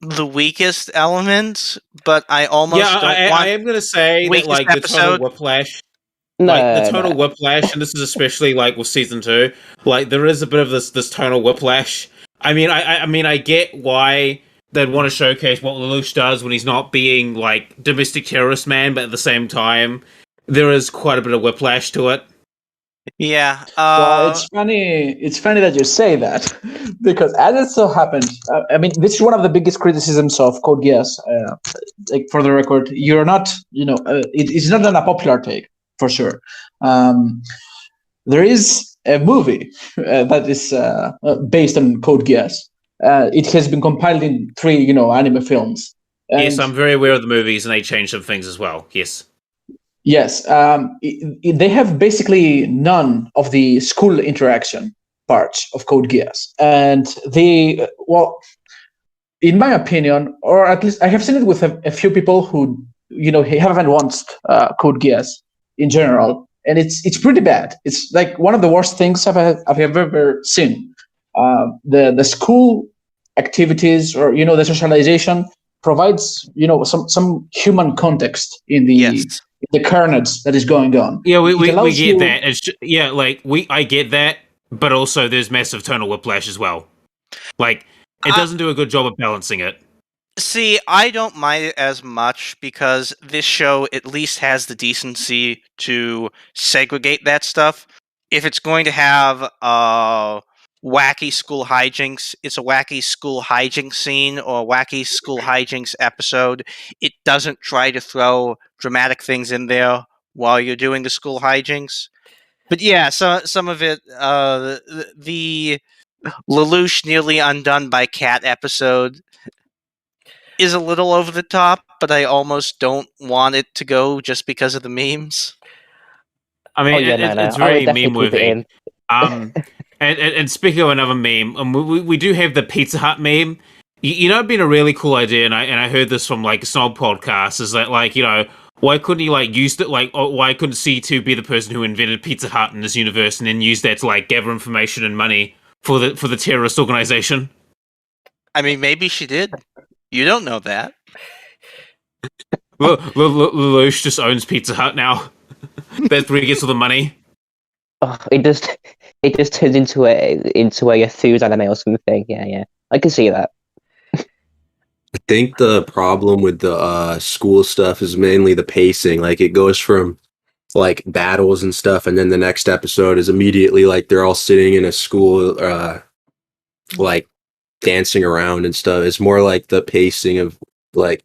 the weakest element, but I almost don't want. I am gonna say that like the total whiplash. The tonal whiplash, and this is especially like with season 2, like there is a bit of this tonal whiplash. I mean, I get why they'd want to showcase what Lelouch does when he's not being like domestic terrorist man, but at the same time, there is quite a bit of whiplash to it. Yeah. Well, it's funny. It's funny that you say that because, as it so happened, I mean, this is one of the biggest criticisms of Code Geass. Like for the record, you're not, it's not an unpopular take for sure. There is a movie that is based on Code Geass. It has been compiled in 3, anime films. Yes, I'm very aware of the movies, and they changed some things as well. Yes. Yes, they have basically none of the school interaction parts of Code Geass, and in my opinion, or at least I have seen it with a few people who haven't watched Code Geass in general, and it's pretty bad. It's like one of the worst things I've ever seen. The school activities or the socialization provides some human context in the the carnage that is going on. Yeah, we get that. It's just, I get that, but also there's massive tonal whiplash as well. Like it doesn't do a good job of balancing it. See, I don't mind it as much because this show at least has the decency to segregate that stuff. If it's going to have wacky school hijinks, it's a wacky school hijinks scene or a wacky school hijinks episode. It doesn't try to throw dramatic things in there while you're doing the school hijinks. But yeah, so some of it, the Lelouch nearly undone by cat episode is a little over the top, but I almost don't want it to go just because of the memes. I mean, Oh yeah, no. it's I very would definitely meme keep it worthy. in. And speaking of another meme, we do have the Pizza Hut meme. You know, it'd been a really cool idea, and I heard this from like a snob podcast. Is that like, you know, why couldn't he like use it? Like, why couldn't C2 be the person who invented Pizza Hut in this universe, and then use that to like gather information and money for the terrorist organization? I mean, maybe she did. You don't know that. Lelouch just owns Pizza Hut now. That's where he gets all the money. Oh, it just turns into a food anime or something. Yeah. I can see that. I think the problem with the school stuff is mainly the pacing. Like it goes from like battles and stuff, and then the next episode is immediately like they're all sitting in a school, like dancing around and stuff. It's more like the pacing of like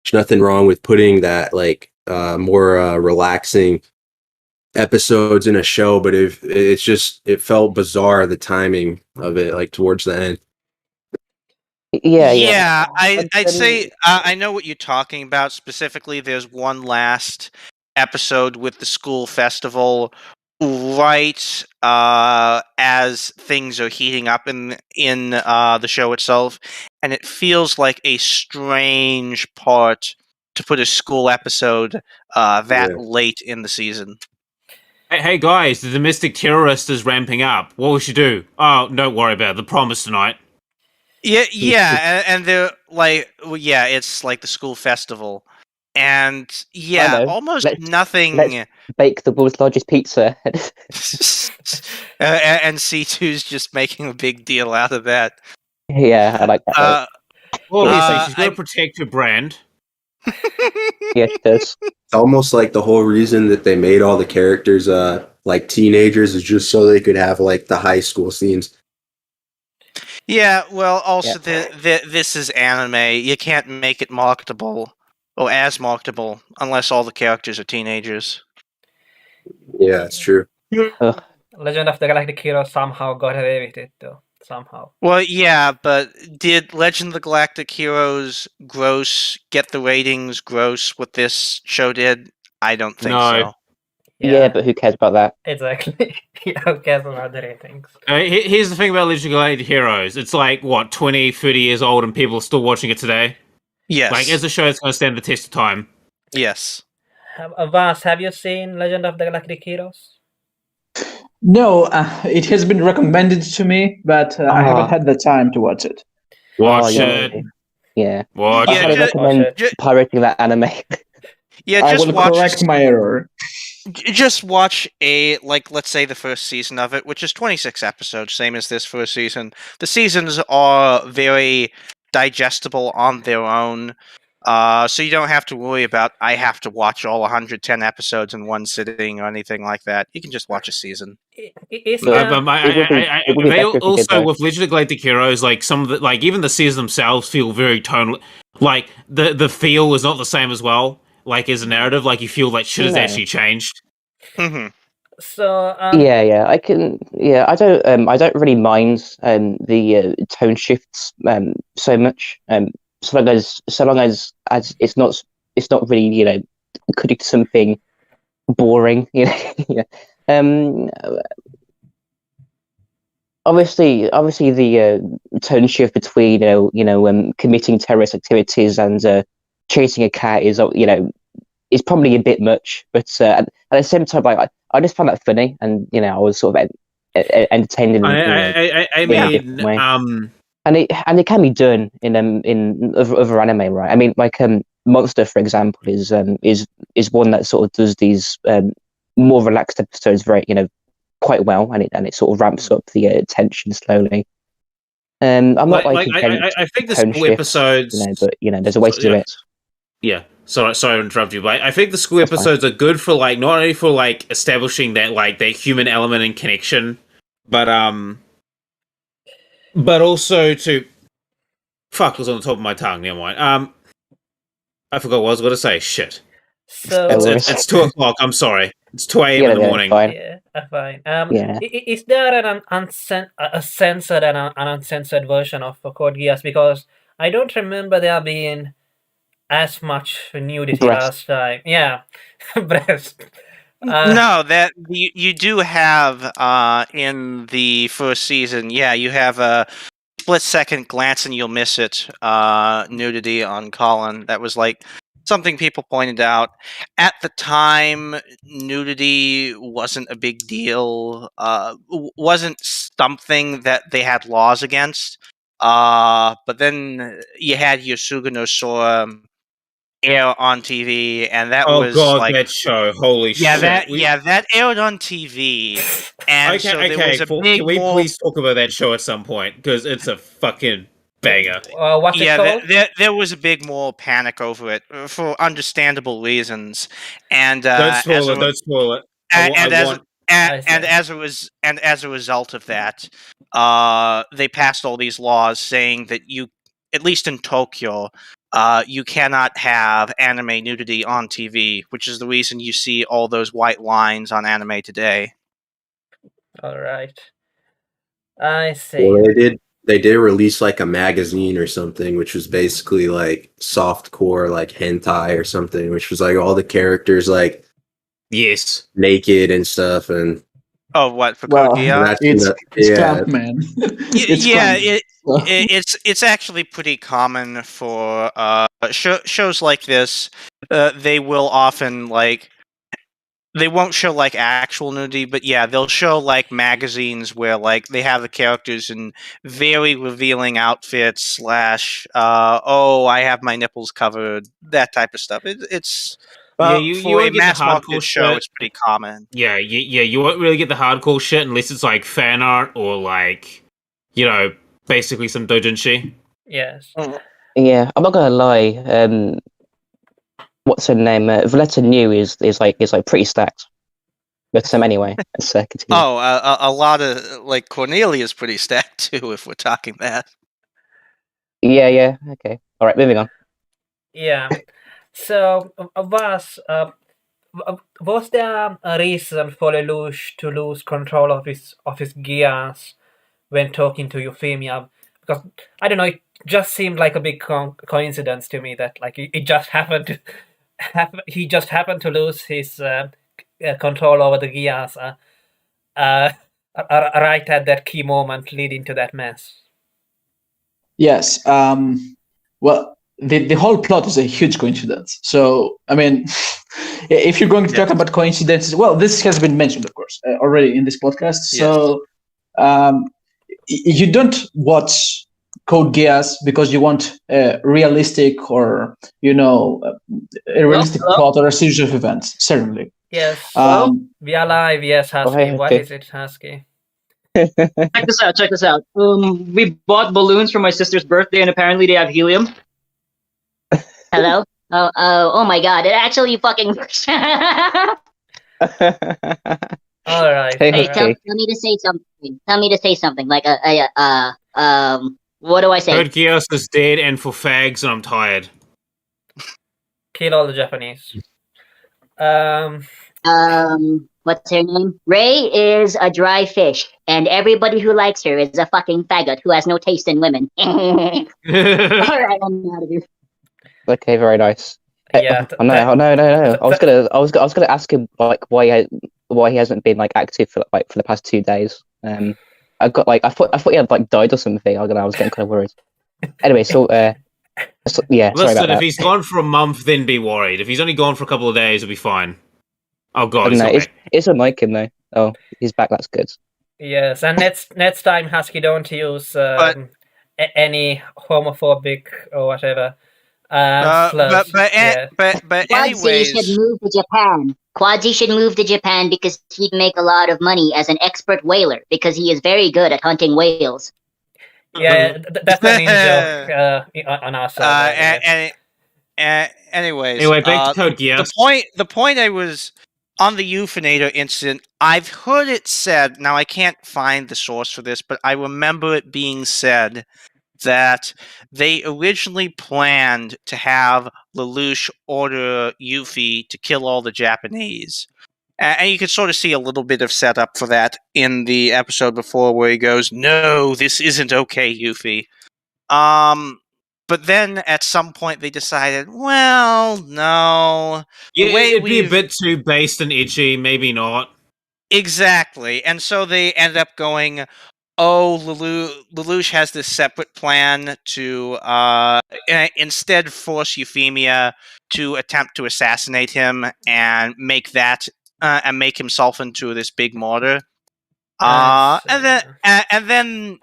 there's nothing wrong with putting that like more relaxing episodes in a show, but if it's just it felt bizarre the timing of it like towards the end. Yeah. I'd say I know what you're talking about. Specifically, there's one last episode with the school festival, right as things are heating up in the show itself, and it feels like a strange part to put a school episode that late in the season. Hey guys, the domestic terrorist is ramping up. What we should do? Oh, don't worry about it. The promise tonight. Yeah, and they're like, well, yeah, it's like the school festival, and yeah, know. almost Let's nothing. bake the world's largest pizza. And C2's just making a big deal out of that. Yeah, I like that. Well, Uh, she's got to protect her brand. Yes, it does. It's almost like the whole reason that they made all the characters like teenagers is just so they could have like the high school scenes. Yeah, well, also this is anime. You can't make it marketable or as marketable unless all the characters are teenagers. Yeah, it's true. Ugh. Legend of the Galactic Hero somehow got away with it, though. Somehow. Well, yeah, but did Legend of the Galactic Heroes get the ratings gross what this show did? I don't think No. so. Yeah, but who cares about that? Exactly. Who cares about the ratings? Here's the thing about Legend of the Galactic Heroes. It's like, what, 20, 30 years old and people are still watching it today? Yes. Like, as a show, it's going to stand the test of time. Yes. Vas, have you seen Legend of the Galactic Heroes? No, it has been recommended to me, but I haven't had the time to watch it. Watch yeah. it. Yeah. Watch I Yeah, highly it. recommend pirating that anime. Yeah, I just will watch. correct my error. Just watch let's say the first season of it, which is 26 episodes, same as this first season. The seasons are very digestible on their own, so you don't have to worry about I have to watch all 110 episodes in one sitting or anything like that. You can just watch a season. Is But- the, it would be They better if you did also that. with Legend of Galactic Heroes, like some of the like even the seasons themselves feel very tonal. Like the feel is not the same as well. Like as a narrative, like you feel like shit has No. actually changed. Hmm. so Yeah, I can. Yeah, I don't really mind the tone shifts so much. So long as it's not really could do something boring. Yeah. Obviously the tone shift between committing terrorist activities and chasing a cat is probably a bit much, but at the same time, like I just found that funny, and I was sort of entertained in I in a mean, different way. And it can be done in other anime, right? I mean, like Monster, for example, is one that sort of does these more relaxed episodes very quite well, and it sort of ramps up the tension slowly. I'm not like against I think the tone school shifts, episodes, but there's a way to do it. Yeah. Sorry to interrupt you, but I think the school That's fine. episodes are good for like not only for like establishing that like that human element and connection, but also to fuck was on the top of my tongue. Never mind. I forgot what I was going to say. Shit. so No worries. It's 2:00. I'm sorry. It's 2 a.m. Yeah, in the yeah, morning. fine. Yeah, fine. Yeah. Is there a censored and an uncensored version of Code Geass? Because I don't remember there being as much nudity Breast. last time. Yeah, breast. No, that you do have in the first season. Yeah, you have a split-second glance and you'll miss it. Nudity on Colin. That was like something people pointed out at the time. Nudity wasn't a big deal. Wasn't something that they had laws against. But then you had Yosuga no Sora air on TV, and that Oh was god, like, that show! Holy yeah, shit! that aired on TV, and so there was a big Can we more. please talk about that show at some point? Because it's a fucking banger. What's it Yeah, called? there was a big more panic over it for understandable reasons, and Don't as spoil a, it. Don't spoil it. and I as want. I see. and as a result of that, they passed all these laws saying that you, at least in Tokyo, you cannot have anime nudity on TV, which is the reason you see all those white lines on anime today. All right. I see. Well, they did release like a magazine or something, which was basically like softcore, like hentai or something, which was like all the characters like Yes. naked and stuff, and Oh, what for Well, Code Geass? it's yeah, clamp, man. It's Yeah, clamp. it's actually pretty common for shows like this. They will often like, they won't show like actual nudity, but yeah, they'll show like magazines where like they have the characters in very revealing outfits slash oh, I have my nipples covered, that type of stuff. It's You for a won't get the mass hardcore market show, shit. it's pretty common. Yeah, you won't really get the hardcore shit unless it's like fan art or like, basically some doujinshi. Yes. Yeah, I'm not gonna lie. What's her name? Valletta New is like pretty stacked. But anyway, let's continue. Oh, a lot of like Cornelia's pretty stacked too, if we're talking that. Yeah. Okay. All right, moving on. Yeah. So, was there a reason for Lelouch to lose control of his gears when talking to Euphemia? Because I don't know, it just seemed like a big coincidence to me that like it just happened to he just happened to lose his control over the gears right at that key moment leading to that mess. Yes. Well, the whole plot is a huge coincidence. So, I mean, if you're going to talk about coincidences, well, this has been mentioned, of course, already in this podcast. So, you don't watch Code Geass because you want a realistic or, a realistic plot or a series of events, certainly. Yes. We are live. Yes, Husky. hey, What okay. is it, Husky? Check this out. We bought balloons for my sister's birthday, and apparently they have helium. Hello? Oh my god, it actually fucking works. All right. Hey, Hey, tell okay. me to say something. Tell me to say something. Like what do I say? Code Geass is dead and for fags, and I'm tired. Kill all the Japanese. What's her name? Ray is a dry fish, and everybody who likes her is a fucking faggot who has no taste in women. All right, I'm out of here. Okay, very nice. Yeah. No. I was gonna ask him like why he hasn't been like active for the past 2 days. I thought he had like died or something. I was getting kind of worried. Anyway, yeah. Sorry about Listen, that. if he's gone for a month, then be worried. If he's only gone for a couple of days, it'll be fine. Oh I god, don't he's know. not back. It's unlike him though. Oh, he's back. That's good. Yes, and next time, Husky, don't use any homophobic or whatever. Slurs. But Quadzi anyways, should move to Japan. Quadzi should move to Japan because he'd make a lot of money as an expert whaler because he is very good at hunting whales. Yeah, that's an in-joke on our side. anyways, Anyway, back to Code Geass. the point I was on the Euphanator incident. I've heard it said. Now I can't find the source for this, but I remember it being said that they originally planned to have Lelouch order Yuffie to kill all the Japanese. And you can sort of see a little bit of setup for that in the episode before, where he goes, "No, this isn't okay, Yuffie." But then at some point they decided, well, no. Yeah, way it'd be a we've- bit too based and edgy, maybe not. Exactly. And so they end up going, oh, Lelouch has this separate plan to instead force Euphemia to attempt to assassinate him and make himself into this big martyr. I see.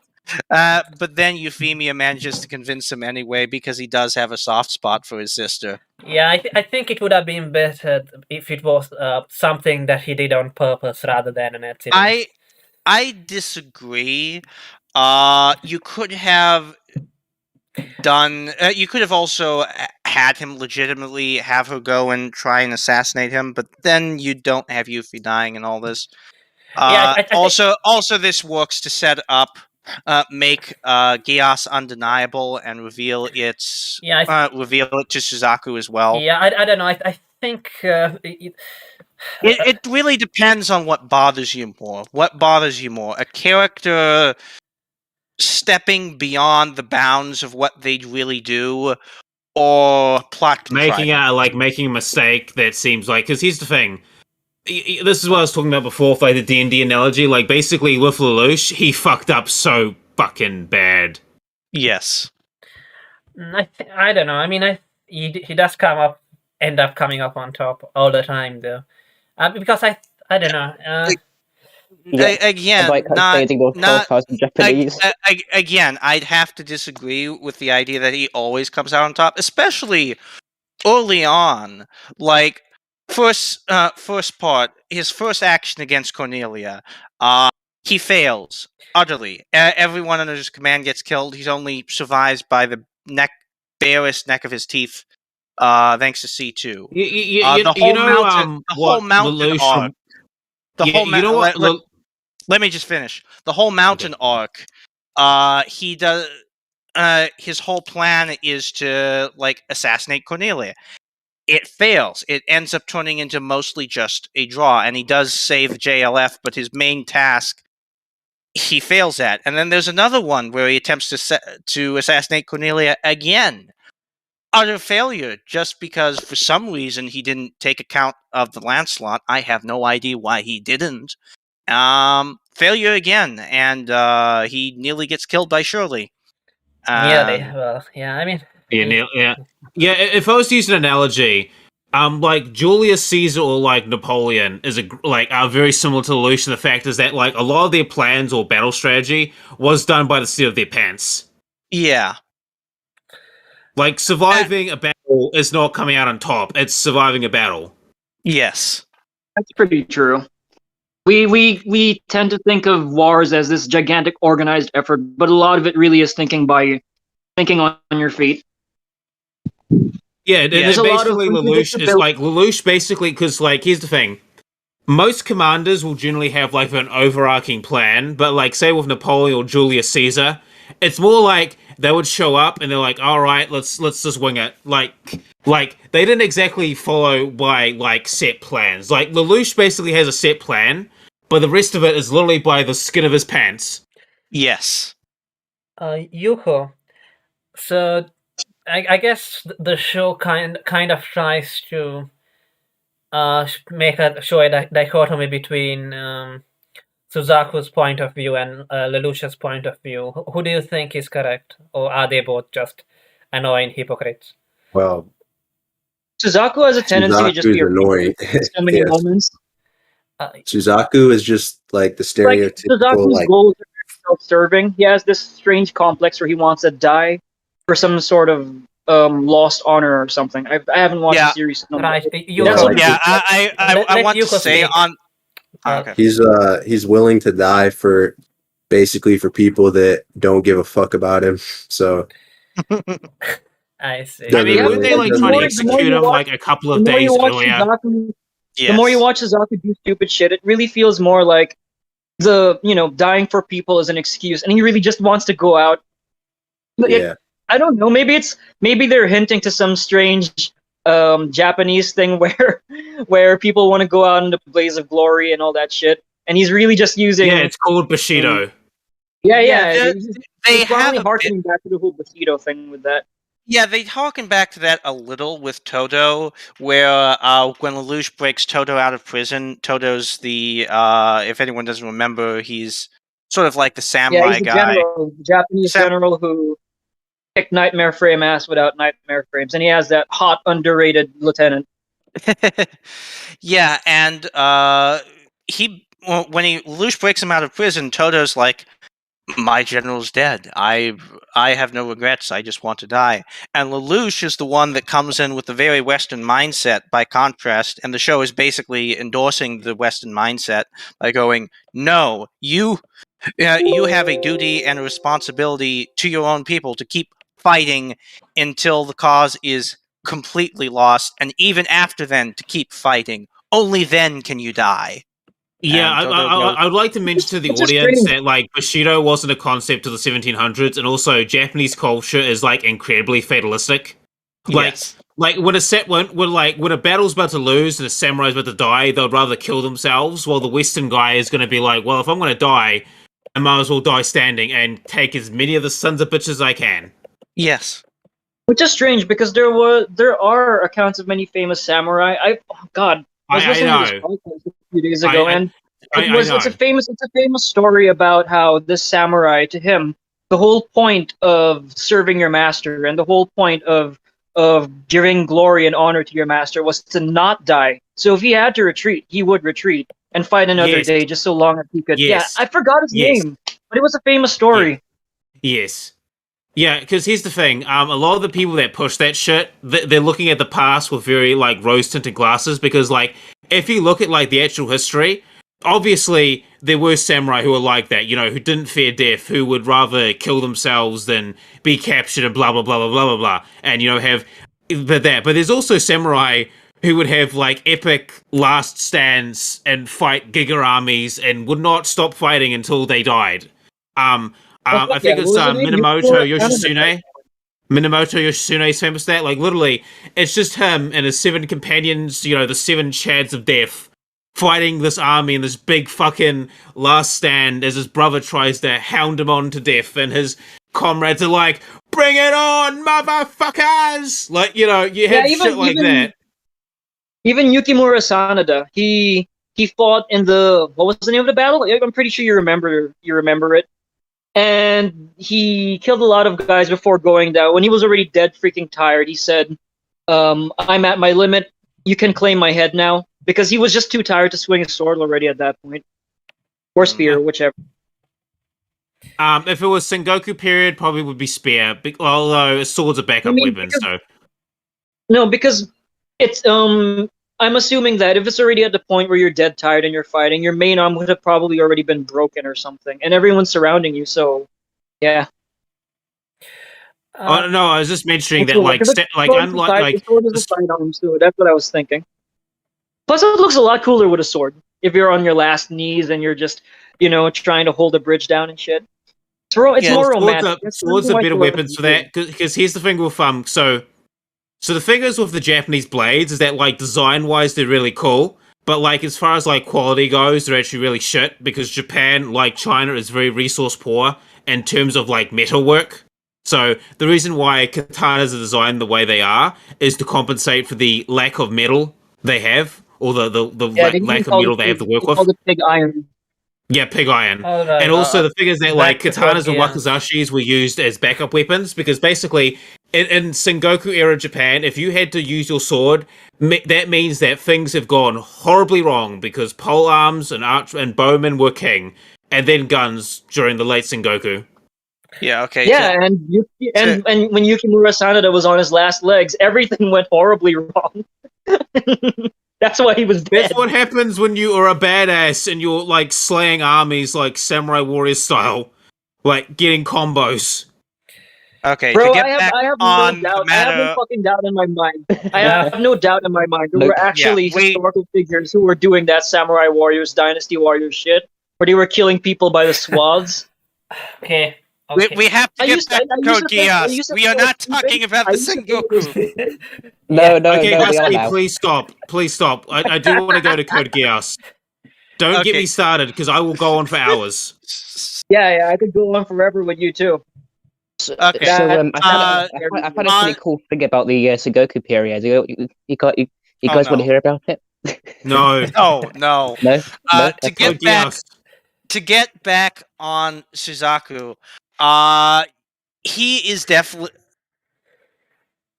But then Euphemia manages to convince him anyway, because he does have a soft spot for his sister. Yeah, I think it would have been better if it was something that he did on purpose rather than an accident. I disagree. You could have done. You could have also had him legitimately have her go and try and assassinate him, but then you don't have Yuffie dying and all this. Yeah, I think- Also, this works to set up, make Geass undeniable and reveal it to Suzaku as well. Yeah, I don't know. I think It really depends on what bothers you more. What bothers you more? A character stepping beyond the bounds of what they really do, or plot contrivance? making a mistake that seems like, because here's the thing. This is what I was talking about before, like the D&D analogy. Like, basically, with Lelouch, he fucked up so fucking bad. Yes. I don't know. I mean, he does end up coming up on top all the time, though, because I don't know. Again, Like translating those podcasts in Japanese. Again, I'd have to disagree with the idea that he always comes out on top, especially early on. Like, first part, his first action against Cornelia, he fails utterly. Everyone under his command gets killed. He's only survived by the barest neck of his teeth, thanks to C2. Let me just finish. The whole mountain arc, he does. His whole plan is to assassinate Cornelia. It fails. It ends up turning into mostly just a draw, and he does save the JLF, but his main task he fails at. And then there's another one where he attempts to assassinate Cornelia again. Utter failure, just because for some reason he didn't take account of the Lancelot. I have no idea why he didn't. Failure again, and he nearly gets killed by Shirley. Well, yeah. I mean, yeah. If I was to use an analogy, like Julius Caesar or like Napoleon is are very similar to Lelouch. The fact is that a lot of their plans or battle strategy was done by the seat of their pants. Yeah. Like, surviving a battle is not coming out on top. It's surviving a battle. Yes. That's pretty true. We tend to think of wars as this gigantic organized effort, but a lot of it really is thinking on your feet. Yeah, there's a lot of Lelouch basically, because here's the thing. Most commanders will generally have an overarching plan, but say with Napoleon or Julius Caesar, it's more like they would show up and they're like, all right, let's just wing it. Like they didn't exactly follow by set plans. Lelouch basically has a set plan, but the rest of it is literally by the skin of his pants. Yes. Yuho. So I guess the show kind of tries to show a dichotomy between Suzaku's point of view and Lelouch's point of view. Who do you think is correct, or are they both just annoying hypocrites? Well, Suzaku has a tendency to just be annoying. So many moments. Suzaku is just the stereotypical. Suzaku's goals are self-serving. He has this strange complex where he wants to die for some sort of lost honor or something. I haven't watched the series. Right. I want to say on. Okay. He's willing to die for people that don't give a fuck about him. So I see. I mean, wouldn't they try to execute him a couple of days earlier? The more you watch Suzaku do stupid shit, it really feels more like dying for people is an excuse, and he really just wants to go out. Yeah. I don't know. Maybe they're hinting to some strange Japanese thing where where people want to go out in the blaze of glory and all that shit, and he's really just using. Yeah, it's called Bushido. Yeah. They He's probably have a bit, harkening back to the whole Bushido thing with that. yeah, they harken back to that a little with Toto, where when Lelouch breaks Toto out of prison, Toto's the if anyone doesn't remember, he's sort of like the Yeah, samurai he's a guy. general, Japanese general who kicked Nightmare Frame ass without Nightmare Frames, and he has that hot, underrated lieutenant. Yeah, and when Lelouch breaks him out of prison, Toto's like, my general's dead. I have no regrets. I just want to die. And Lelouch is the one that comes in with the very Western mindset by contrast, and the show is basically endorsing the Western mindset by going, no, you have a duty and a responsibility to your own people to keep fighting until the cause is completely lost, and even after then to keep fighting. Only then can you die. Yeah, And Toto goes, I would like to mention to the It's just audience strange. that like Bushido wasn't a concept to the 1700s, and also Japanese culture is like incredibly fatalistic. Like, yes. like when a battle's about to lose and a samurai's about to die, they'd rather kill themselves. While the Western guy is going to be like, well, if I'm going to die, I might as well die standing and take as many of the sons of bitches as I can. Yes. Which is strange because there are accounts of many famous samurai. I was listening to this podcast a few days ago, and it's a famous story about how this samurai, to him, the whole point of serving your master and the whole point of giving glory and honor to your master was to not die. So if he had to retreat, he would retreat and fight another Yes. day just so long as he could. Yes. Yeah, I forgot his Yes. name, but it was a famous story. Yes. Yeah, because here's the thing. A lot of the people that push that shit, they're looking at the past with very, like, rose-tinted glasses, because, like, if you look at, like, the actual history, obviously there were samurai who were like that, you know, who didn't fear death, who would rather kill themselves than be captured and blah, blah, blah, blah, blah, blah, blah, and, you know, have that. But there's also samurai who would have, like, epic last stands and fight giga armies and would not stop fighting until they died. I think it's Minamoto Yoshitsune. Minamoto Yoshitsune's famous for that. Like, literally, it's just him and his 7 companions, you know, the 7 Chads of death, fighting this army in this big fucking last stand as his brother tries to hound him on to death, and his comrades are like, bring it on, motherfuckers! Like, you know, you have shit like that. Even Yukimura Sanada, he fought in what was the name of the battle? I'm pretty sure you remember it. And he killed a lot of guys before going down. When he was already dead, freaking tired, he said, I'm at my limit. You can claim my head now. Because he was just too tired to swing a sword already at that point. Or spear, whichever. If it was Sengoku period, probably would be spear. Although a sword's a backup weapon, so... No, because it's, I'm assuming that if it's already at the point where you're dead tired and you're fighting, your main arm would have probably already been broken or something, and everyone's surrounding you. So, yeah. Oh no, I was just mentioning that, like, unlike the sword is a sidearm, so that's what I was thinking. Plus, it looks a lot cooler with a sword if you're on your last knees and you're just, you know, trying to hold a bridge down and shit. It's more romantic. Swords are better weapons for that, because here's the thing with So the thing is with the Japanese blades is that, like, design-wise, they're really cool, but, like, as far as, like, quality goes, they're actually really shit, because Japan, like China, is very resource-poor in terms of, like, metalwork. So the reason why katanas are designed the way they are is to compensate for the lack of metal they have, or the lack of metal they have to work with. Called it pig iron. Yeah, pig iron. Right, and also the thing is that, like, katanas and Geass. wakizashis were used as backup weapons, because basically in Sengoku era Japan, if you had to use your sword, that means that things have gone horribly wrong, because pole arms and bowmen were king, and then guns during the late Sengoku. Yeah, okay. Yeah, and when Yukimura Sanada was on his last legs, everything went horribly wrong. That's why he was dead. That's what happens when you are a badass and you're, like, slaying armies like samurai warrior style, like getting combos. Okay, bro, to get back on no doubt. the matter... I have no fucking doubt in my mind. I have no doubt in my mind. There were actually historical figures who were doing that Samurai Warriors, Dynasty Warriors shit, where they were killing people by the swaths. Okay, Okay. We have to get back to Code Geass. We are not talking about the Sengoku. No, Okay, we are Husky, now. please stop. Please stop. I do want to go to Code Geass. Don't get me started, because I will go on for hours. Yeah, I could go on forever with you too. So, Okay. I found a pretty cool thing about the Sengoku period. You guys want to hear about it? No. No. No. To get back on Suzaku, he is definitely.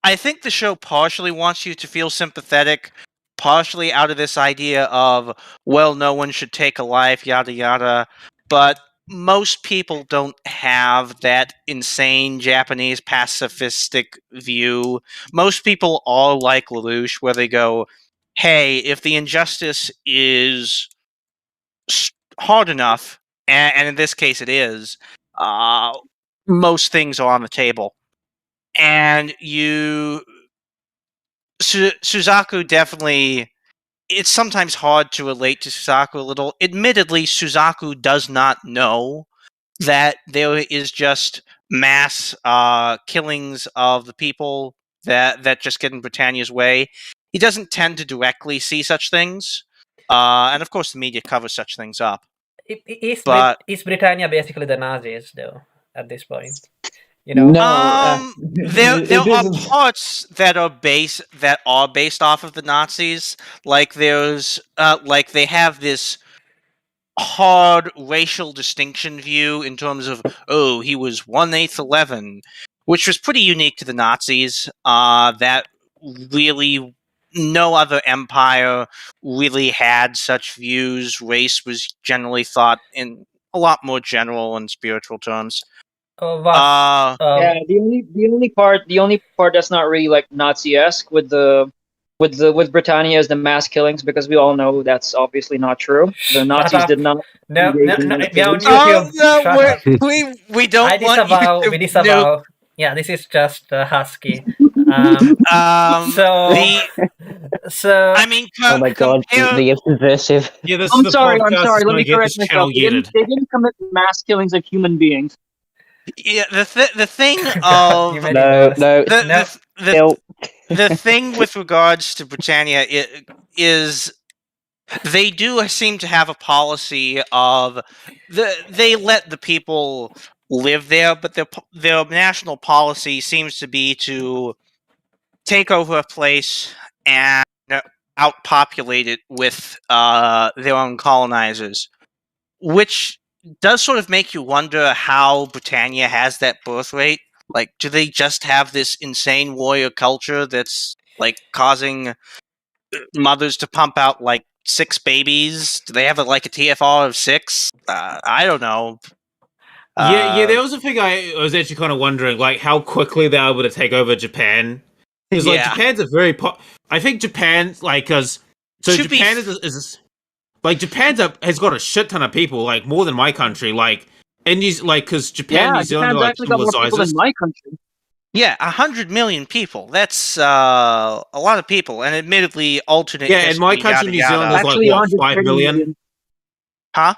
I think the show partially wants you to feel sympathetic, partially out of this idea of, well, no one should take a life, yada yada. But most people don't have that insane Japanese pacifistic view. Most people are like Lelouch, where they go, hey, if the injustice is hard enough, and in this case it is, most things are on the table. And Suzaku definitely. It's sometimes hard to relate to Suzaku a little. Admittedly, Suzaku does not know that there is just mass killings of the people that just get in Britannia's way. He doesn't tend to directly see such things, and of course, the media covers such things up. Is Britannia basically the Nazis, though? At this point, No, there are parts that are based off of the Nazis. Like there's like they have this hard racial distinction view in terms of, oh, he was 1/8 11, which was pretty unique to the Nazis. That really no other empire really had such views. Race was generally thought in a lot more general and spiritual terms. Yeah, the only part that's not really like Nazi-esque with Britannia is the mass killings, because we all know that's obviously not true. The Nazis did not. No, on YouTube. We don't want we disavow. Yeah, this is just Husky. So I mean, oh my god, the subversive. Yeah, this I'm sorry. Let me correct myself. They didn't commit mass killings of human beings. Yeah, the thing of the thing with regards to Britannia is they do seem to have a policy of they let the people live there, but their national policy seems to be to take over a place and outpopulate it with their own colonizers, which does sort of make you wonder how Britannia has that birth rate. Like, do they just have this insane warrior culture that's like causing mothers to pump out like 6 babies? Do they have like a TFR of 6? I don't know. Yeah. There was a thing I was actually kind of wondering, like how quickly they're able to take over Japan. Because like Japan's a very I think Japan's like Japan is like Japan's has got a shit ton of people, like more than my country. Like and because Japan, New Zealand are like similar sizes. My country. Yeah, 100 million people. That's a lot of people, and admittedly, alternate. Yeah, in my country, New Zealand is like what, 5 million? Huh?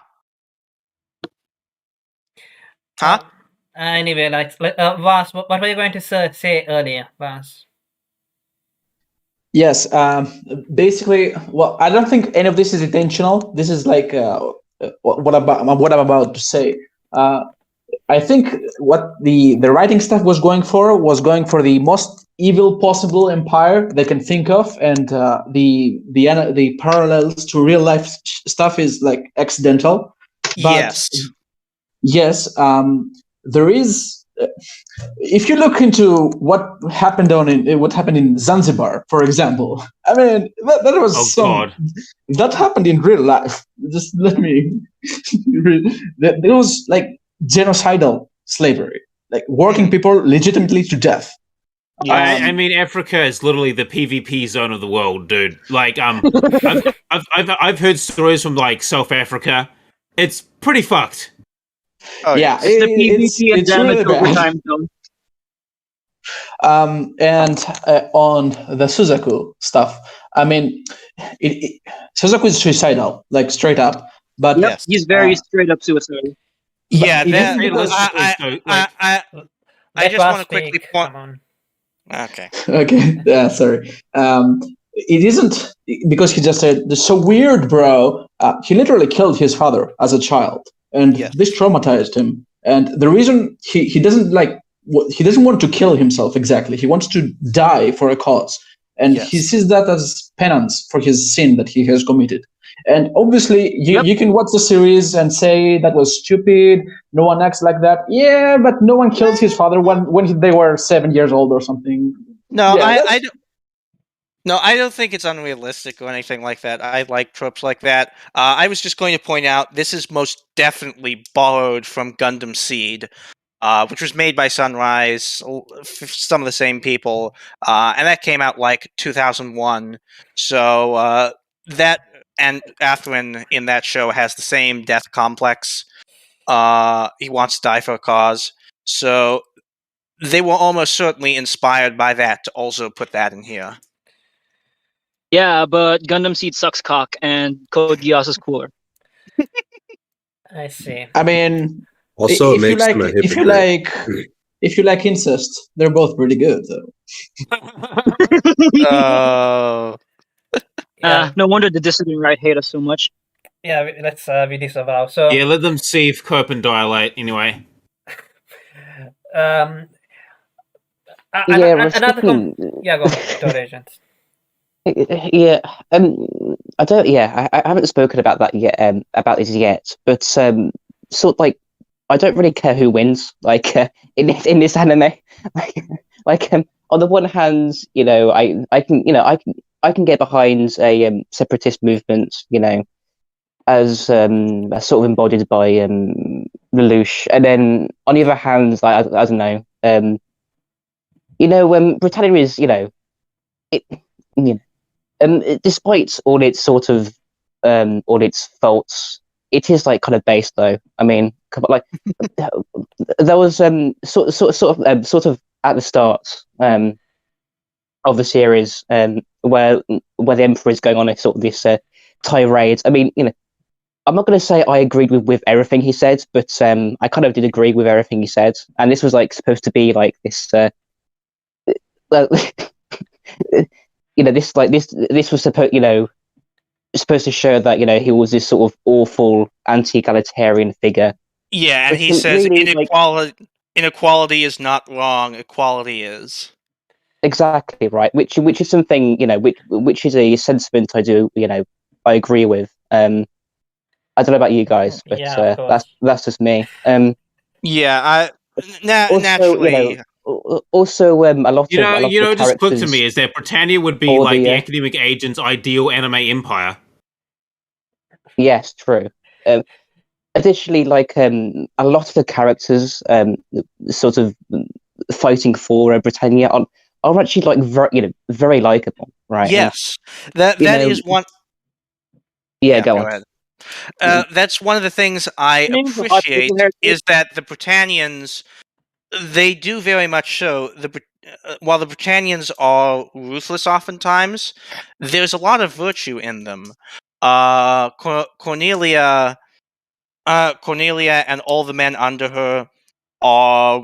Anyway, Vas, what were you going to say earlier, Vas? Yes. Basically, well, I don't think any of this is intentional. This is like what I'm about to say. I think what the writing staff was going for the most evil possible empire they can think of, and the parallels to real life stuff is like accidental. But yes, there is. If you look into what happened in Zanzibar, for example, I mean that was that happened in real life. Just let me. There was like genocidal slavery, like working people legitimately to death. I mean, Africa is literally the PvP zone of the world, dude. Like, I've heard stories from like South Africa. It's pretty fucked. Oh, yeah, it's really bad. And on the Suzaku stuff, I mean, Suzaku is suicidal, like straight up. But he's very straight up suicidal. Yeah, it that, isn't because I just want to quickly speak. point. Come on. Okay. okay, yeah, sorry. It isn't because he just said, "This is so weird, bro." He literally killed his father as a child, and Yes. this traumatized him. And the reason he doesn't he doesn't want to kill himself exactly. He wants to die for a cause, and he Yes. sees that as penance for his sin that he has committed. And obviously, you can watch the series and say that was stupid. No one acts like that. Yeah, but no one killed his father when they were 7 years old or something. No, Yeah, I don't. No, I don't think it's unrealistic or anything like that. I like tropes like that. I was just going to point out this is most definitely borrowed from Gundam Seed, which was made by Sunrise, some of the same people, and that came out like 2001. So that and Atherin in that show has the same death complex. He wants to die for a cause, so they were almost certainly inspired by that to also put that in here. Yeah, but Gundam Seed sucks cock, and Code Geass is cooler. I see. I mean, Also, it makes him a hypocrite. if you like incest, they're both pretty good though. Yeah, No wonder the dissident right hate us so much. yeah. Let's be disavow. So Yeah, let them see if cope and dilate anyway. um, Yeah, another yeah, go on, Toad Agents. Yeah, I don't. Yeah, I haven't spoken about that yet. About this yet, but sort of like, I don't really care who wins. Like in this anime, like on the one hand, you know, I can get behind a separatist movement, you know, as sort of embodied by Lelouch, and then on the other hand, like I don't know, Britannia is, you know, it. You despite all its sort of all its faults, it is like kind of based though. I mean, like there was sort of at the start of the series where the Emperor is going on a sort of this tirade. I mean, you know, I'm not going to say I agreed with everything he said, but I kind of did agree with everything he said, and this was like supposed to be like this. Well, you know, this was supposed to show that, you know, he was this sort of awful anti-egalitarian figure. Yeah, and But he says really, inequality is not wrong. Equality is. exactly right, which is something, you know, which is a sentiment I do, you know, I agree with. I don't know about you guys, but Yeah, of course. that's just me. Yeah, Also, naturally. you know, also a lot You know, of the just clicked to characters me is that Britannia would be or like the the academic agent's ideal anime empire. yes, true. Additionally, like a lot of the characters sort of fighting for Britannia are actually like very likable, right? Yes, that you know, is one. Yeah, go on. ahead. That's one of the things I appreciate is that the Britannians, they do very much so. While the Britannians are ruthless oftentimes, there's a lot of virtue in them. Cornelia and all the men under her are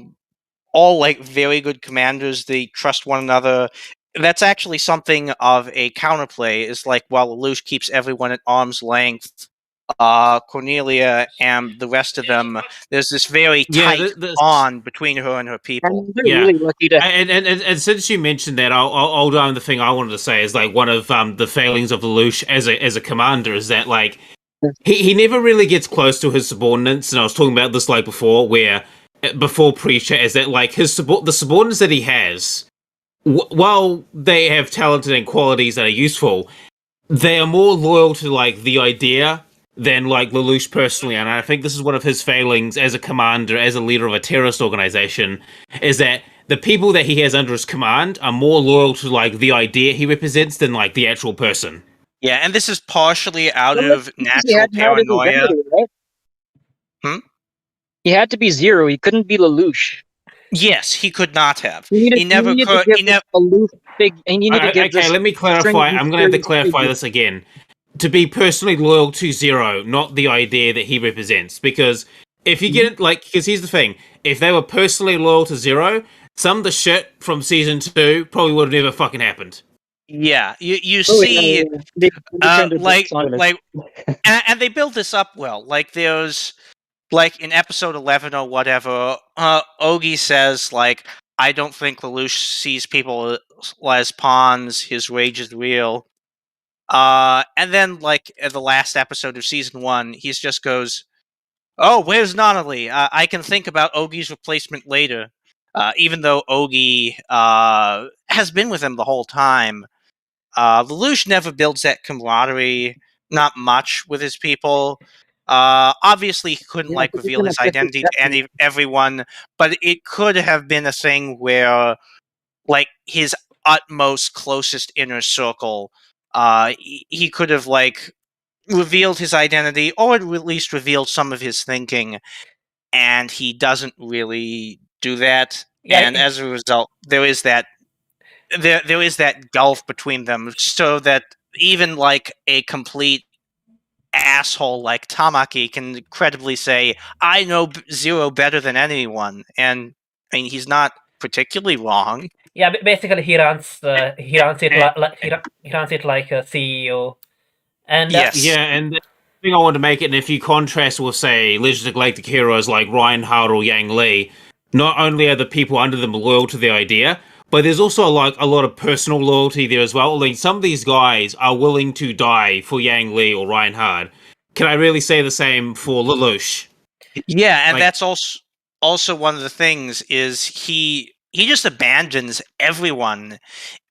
all like very good commanders. They trust one another. That's actually something of a counterplay. Is like while Lelouch keeps everyone at arm's length, Cornelia and the rest of them, there's this very tight bond between her and her people. And they're really lucky to. And since you mentioned that, I'll go on the thing I wanted to say is like one of the failings of Lelouch as a commander is that like he never really gets close to his subordinates, and I was talking about this like before, where before pre-chat is that like the subordinates that he has, while they have talented and qualities that are useful, they are more loyal to like the idea than like Lelouch personally, and I think this is one of his failings as a commander, as a leader of a terrorist organization, is that the people that he has under his command are more loyal to like the idea he represents than like the actual person. Yeah, and this is partially out of natural paranoia. Right? He had to be Zero. He couldn't be Lelouch. Yes, he could not have. He never could. Okay, let me clarify. I'm going to have to clarify this again. To be personally loyal to Zero, not the idea that he represents, because if you get like, because here's the thing: if they were personally loyal to Zero, some of the shit from season 2 probably would have never fucking happened. Yeah, you see, They and they build this up well. Like there's like in episode 11 or whatever, Ogi says like, "I don't think Lelouch sees people as pawns. His rage is real." And then like in the last episode of season 1, he just goes, "Oh, where's Nonali? I can think about Ogi's replacement later." Even though Ogi has been with him the whole time, Lelouch never builds that camaraderie, not much with his people. Obviously, he couldn't like reveal his identity to everyone, but it could have been a thing where, like, his utmost closest inner circle, he could have like revealed his identity, or at least revealed some of his thinking, and he doesn't really do that. Yeah, And as a result, there is that gulf between them, so that even like a complete asshole like Tamaki can credibly say, "I know Zero better than anyone," and I mean he's not particularly wrong. Yeah, basically he runs it like a CEO. And Yes. Yeah, and the thing I want to make it, and if you contrast with, say, Legends of Galactic heroes like Reinhardt or Yang Li, not only are the people under them loyal to the idea, but there's also like a lot of personal loyalty there as well. Like some of these guys are willing to die for Yang Li or Reinhardt. Can I really say the same for Lelouch? Yeah, and Like- that's also one of the things is he just abandons everyone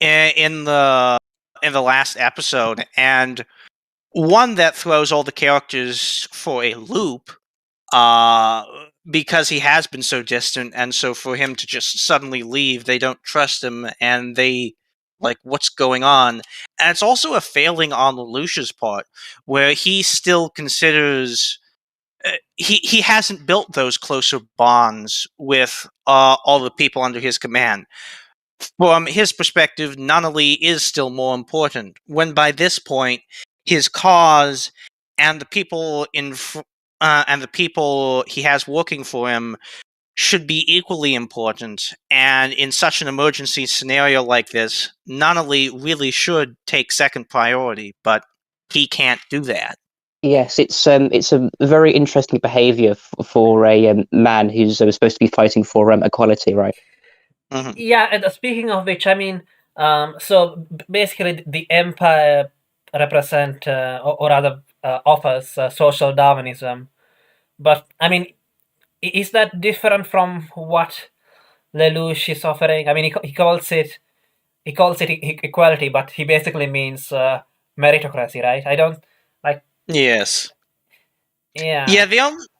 in the last episode, and one that throws all the characters for a loop, because he has been so distant, and so for him to just suddenly leave, they don't trust him, and they like, what's going on? And it's also a failing on Lelouch's part, where he still considers he hasn't built those closer bonds with all the people under his command. From his perspective, Nonali is still more important. When by this point, his cause and the people and the people he has working for him should be equally important. And in such an emergency scenario like this, Nonali really should take second priority, but he can't do that. Yes, it's a very interesting behaviour for a man who's supposed to be fighting for equality, right? Mm-hmm. Yeah, and speaking of which, I mean, so basically the empire represent or rather offers social Darwinism, but I mean, is that different from what Lelouch is offering? I mean, he calls it equality, but he basically means meritocracy, right? I don't like. Yes. Yeah. Yeah.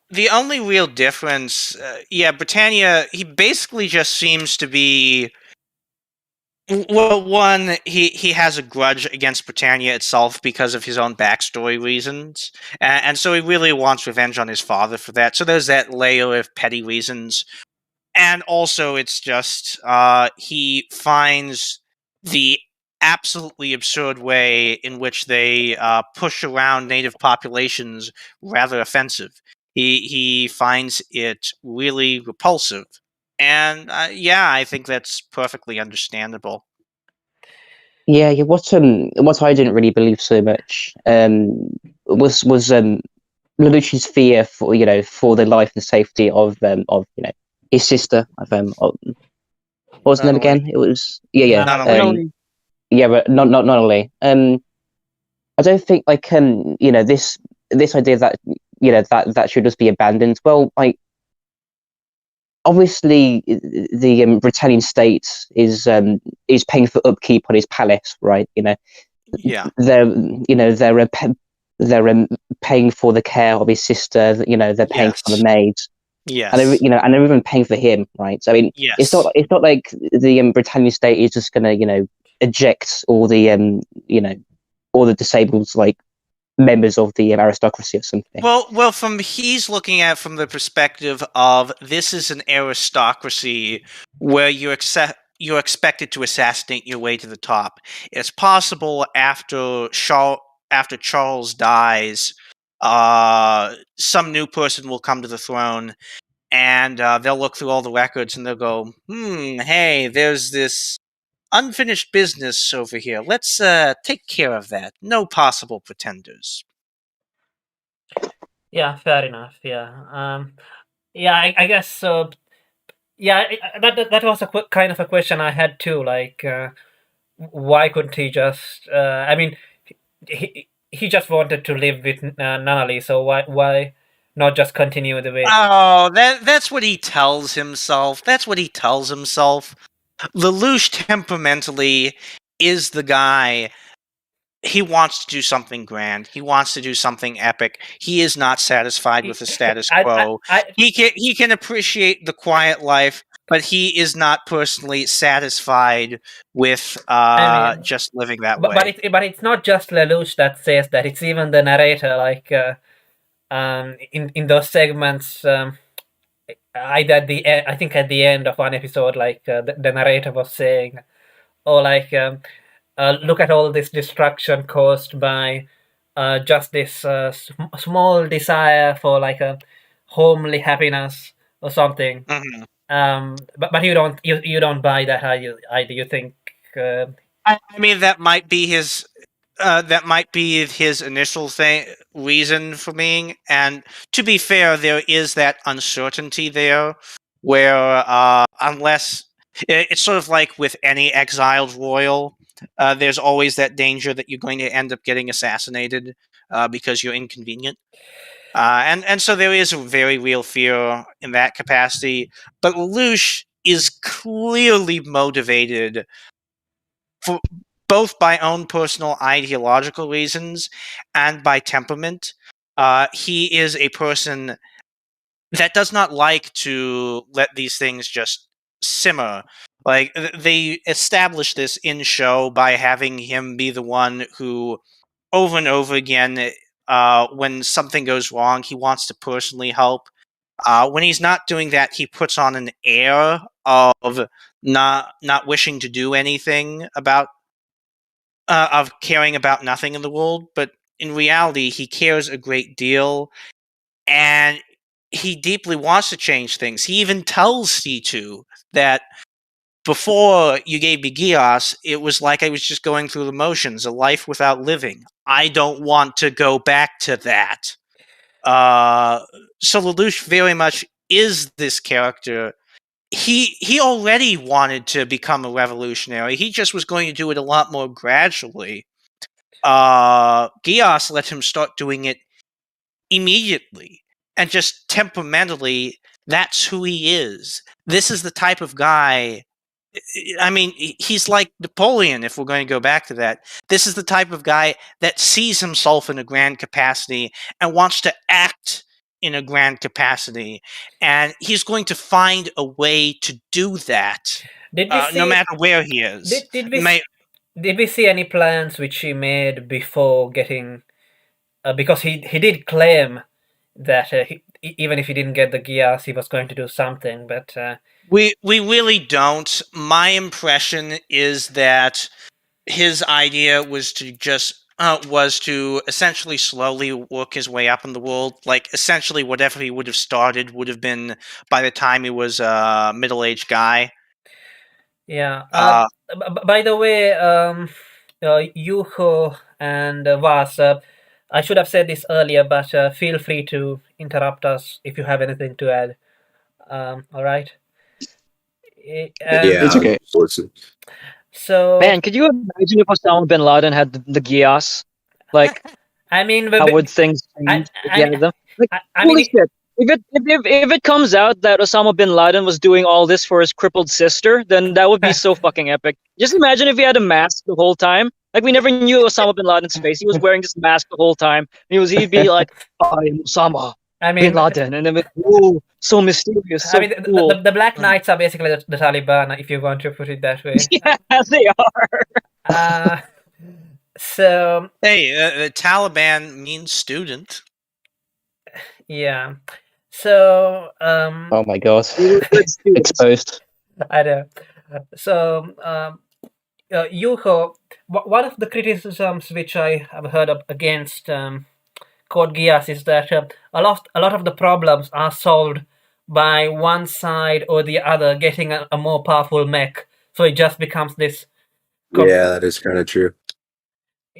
The only real difference, Britannia. He basically just seems to be. Well, one, he has a grudge against Britannia itself because of his own backstory reasons, and so he really wants revenge on his father for that. So there's that layer of petty reasons, and also it's just he finds the absolutely absurd way in which they push around native populations rather offensive. He finds it really repulsive, and I think that's perfectly understandable. Yeah, what I didn't really believe so much was Lelouch's fear for the life and safety of his sister. What was the name again? It was Nonali. But not only. I don't think this idea that that should just be abandoned. Well, like obviously the Britannian state is paying for upkeep on his palace, right? Yeah. They're paying for the care of his sister. They're paying for the maids. Yes. And they're even paying for him, right? So, I mean, yes. It's not like the Britannian state is just gonna eject all the all the disabled like members of the aristocracy or something. Well, he's looking at it from the perspective of this is an aristocracy where you're expected to assassinate your way to the top. It's possible after Charles dies, some new person will come to the throne, and they'll look through all the records and they'll go, hey, there's this unfinished business over here. Let's take care of that. No possible pretenders. Yeah, fair enough. Yeah. Yeah, I guess so. Yeah, that was a kind of a question I had too. Like, why couldn't he just? I mean, he just wanted to live with Nanali, so why not just continue the way? Oh, that's what he tells himself. That's what he tells himself. Lelouch temperamentally is the guy. He wants to do something grand. He wants to do something epic. He is not satisfied with the status quo. He can appreciate the quiet life, but he is not personally satisfied with just living that way. But it's not just Lelouch that says that. It's even the narrator. Like in those segments, I think at the end of one episode, like the narrator was saying, "Oh, like look at all this destruction caused by just this small desire for like a homely happiness or something." But you don't buy that, either. You think? I mean, that might be his. That might be his initial reason for being. And to be fair, there is that uncertainty there, where unless it's sort of like with any exiled royal, there's always that danger that you're going to end up getting assassinated because you're inconvenient. And so there is a very real fear in that capacity. But Lelouch is clearly motivated for both by own personal ideological reasons and by temperament. He is a person that does not like to let these things just simmer. Like, they establish this in show by having him be the one who, over and over again, when something goes wrong, he wants to personally help. When he's not doing that, he puts on an air of not wishing to do anything about of caring about nothing in the world, but in reality, he cares a great deal, and he deeply wants to change things. He even tells C2 that before you gave me Geass, it was like I was just going through the motions, a life without living. I don't want to go back to that. So Lelouch very much is this character. He already wanted to become a revolutionary. He just was going to do it a lot more gradually. Geass let him start doing it immediately, and just temperamentally, that's who he is. This is the type of guy. I mean, he's like Napoleon, if we're going to go back to that. This is the type of guy that sees himself in a grand capacity and wants to act in a grand capacity, and he's going to find a way to do that, no matter where he is. Did we see any plans which he made before getting? Because he did claim that even if he didn't get the Geass, he was going to do something. But we really don't. My impression is that his idea was to just was to essentially slowly work his way up in the world. Like, essentially, whatever he would have started would have been by the time he was a middle-aged guy. Yeah. By the way, Yuho and Vas, I should have said this earlier, but feel free to interrupt us if you have anything to add. All right. Yeah, it's okay. Listen. So, man, could you imagine if Osama bin Laden had the Geass? Like, I mean, how would things change? Holy shit! If it comes out that Osama bin Laden was doing all this for his crippled sister, then that would be so fucking epic. Just imagine if he had a mask the whole time. Like, we never knew Osama bin Laden's face. He was wearing this mask the whole time. He'd be like, "I am Osama bin Laden," and then so mysterious. So cool. The Black Knights are basically the Taliban, if you want to put it that way. Yeah, they are. So, hey, the Taliban means student. Yeah. So, oh my god, exposed. I know. So, Yuho, one of the criticisms which I have heard against Code Geass is that a lot of the problems are solved by one side or the other getting a more powerful mech. So it just becomes this. Yeah, that is kind of true.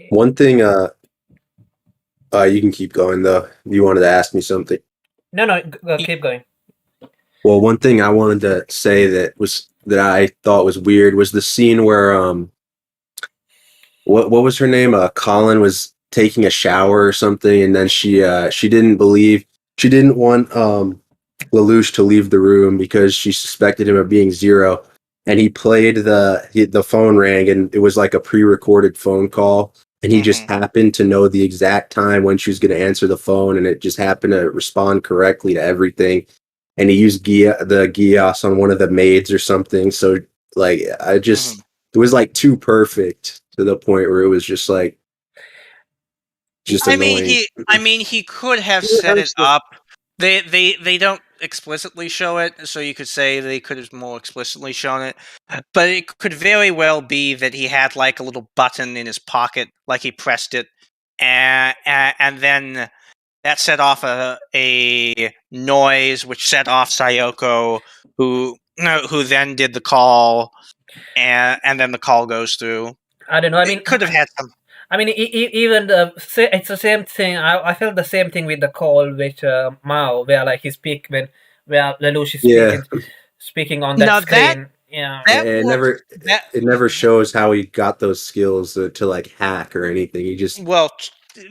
One thing, you can keep going though. You wanted to ask me something. No, keep going. Well, one thing I wanted to say that I thought was weird was the scene where what was her name? Colin was taking a shower or something, and then she didn't want Lelouch to leave the room because she suspected him of being Zero, and he played the phone rang, and it was like a pre-recorded phone call, and he just happened to know the exact time when she was going to answer the phone, and it just happened to respond correctly to everything, and he used the Geass on one of the maids or something. So like I just it was like too perfect to the point where it was just like annoying. I mean, he could have set it up. They don't explicitly show it, so you could say they could have more explicitly shown it. But it could very well be that he had like a little button in his pocket, like he pressed it, and then that set off a noise, which set off Sayoko, who then did the call, and then the call goes through. I don't know. I mean, it could have had some. I mean, even it's the same thing. I felt the same thing with the call with Mao, where like where Lelouch is speaking on that screen. It never shows how he got those skills to like hack or anything. He just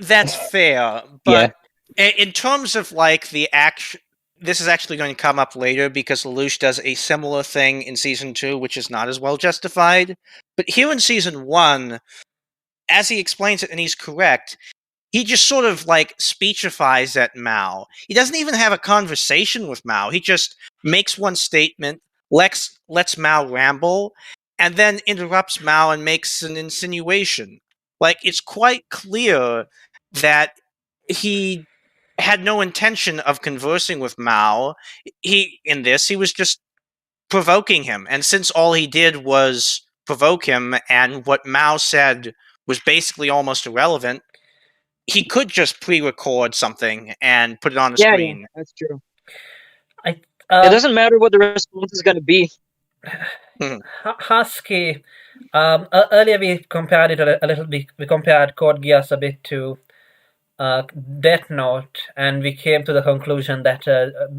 that's fair, but in terms of like the action, this is actually going to come up later because Lelouch does a similar thing in season 2, which is not as well justified. But here in season 1, as he explains it, and he's correct, he just sort of like speechifies at Mao. He doesn't even have a conversation with Mao. He just makes one statement, lets Mao ramble, and then interrupts Mao and makes an insinuation. Like, it's quite clear that he had no intention of conversing with Mao. He was just provoking him. And since all he did was provoke him, and what Mao said was basically almost irrelevant, he could just pre-record something and put it on the screen. Yeah, that's true. It doesn't matter what the response is going to be. Husky. Earlier we compared it a little bit. We compared Code Geass a bit to Death Note, and we came to the conclusion that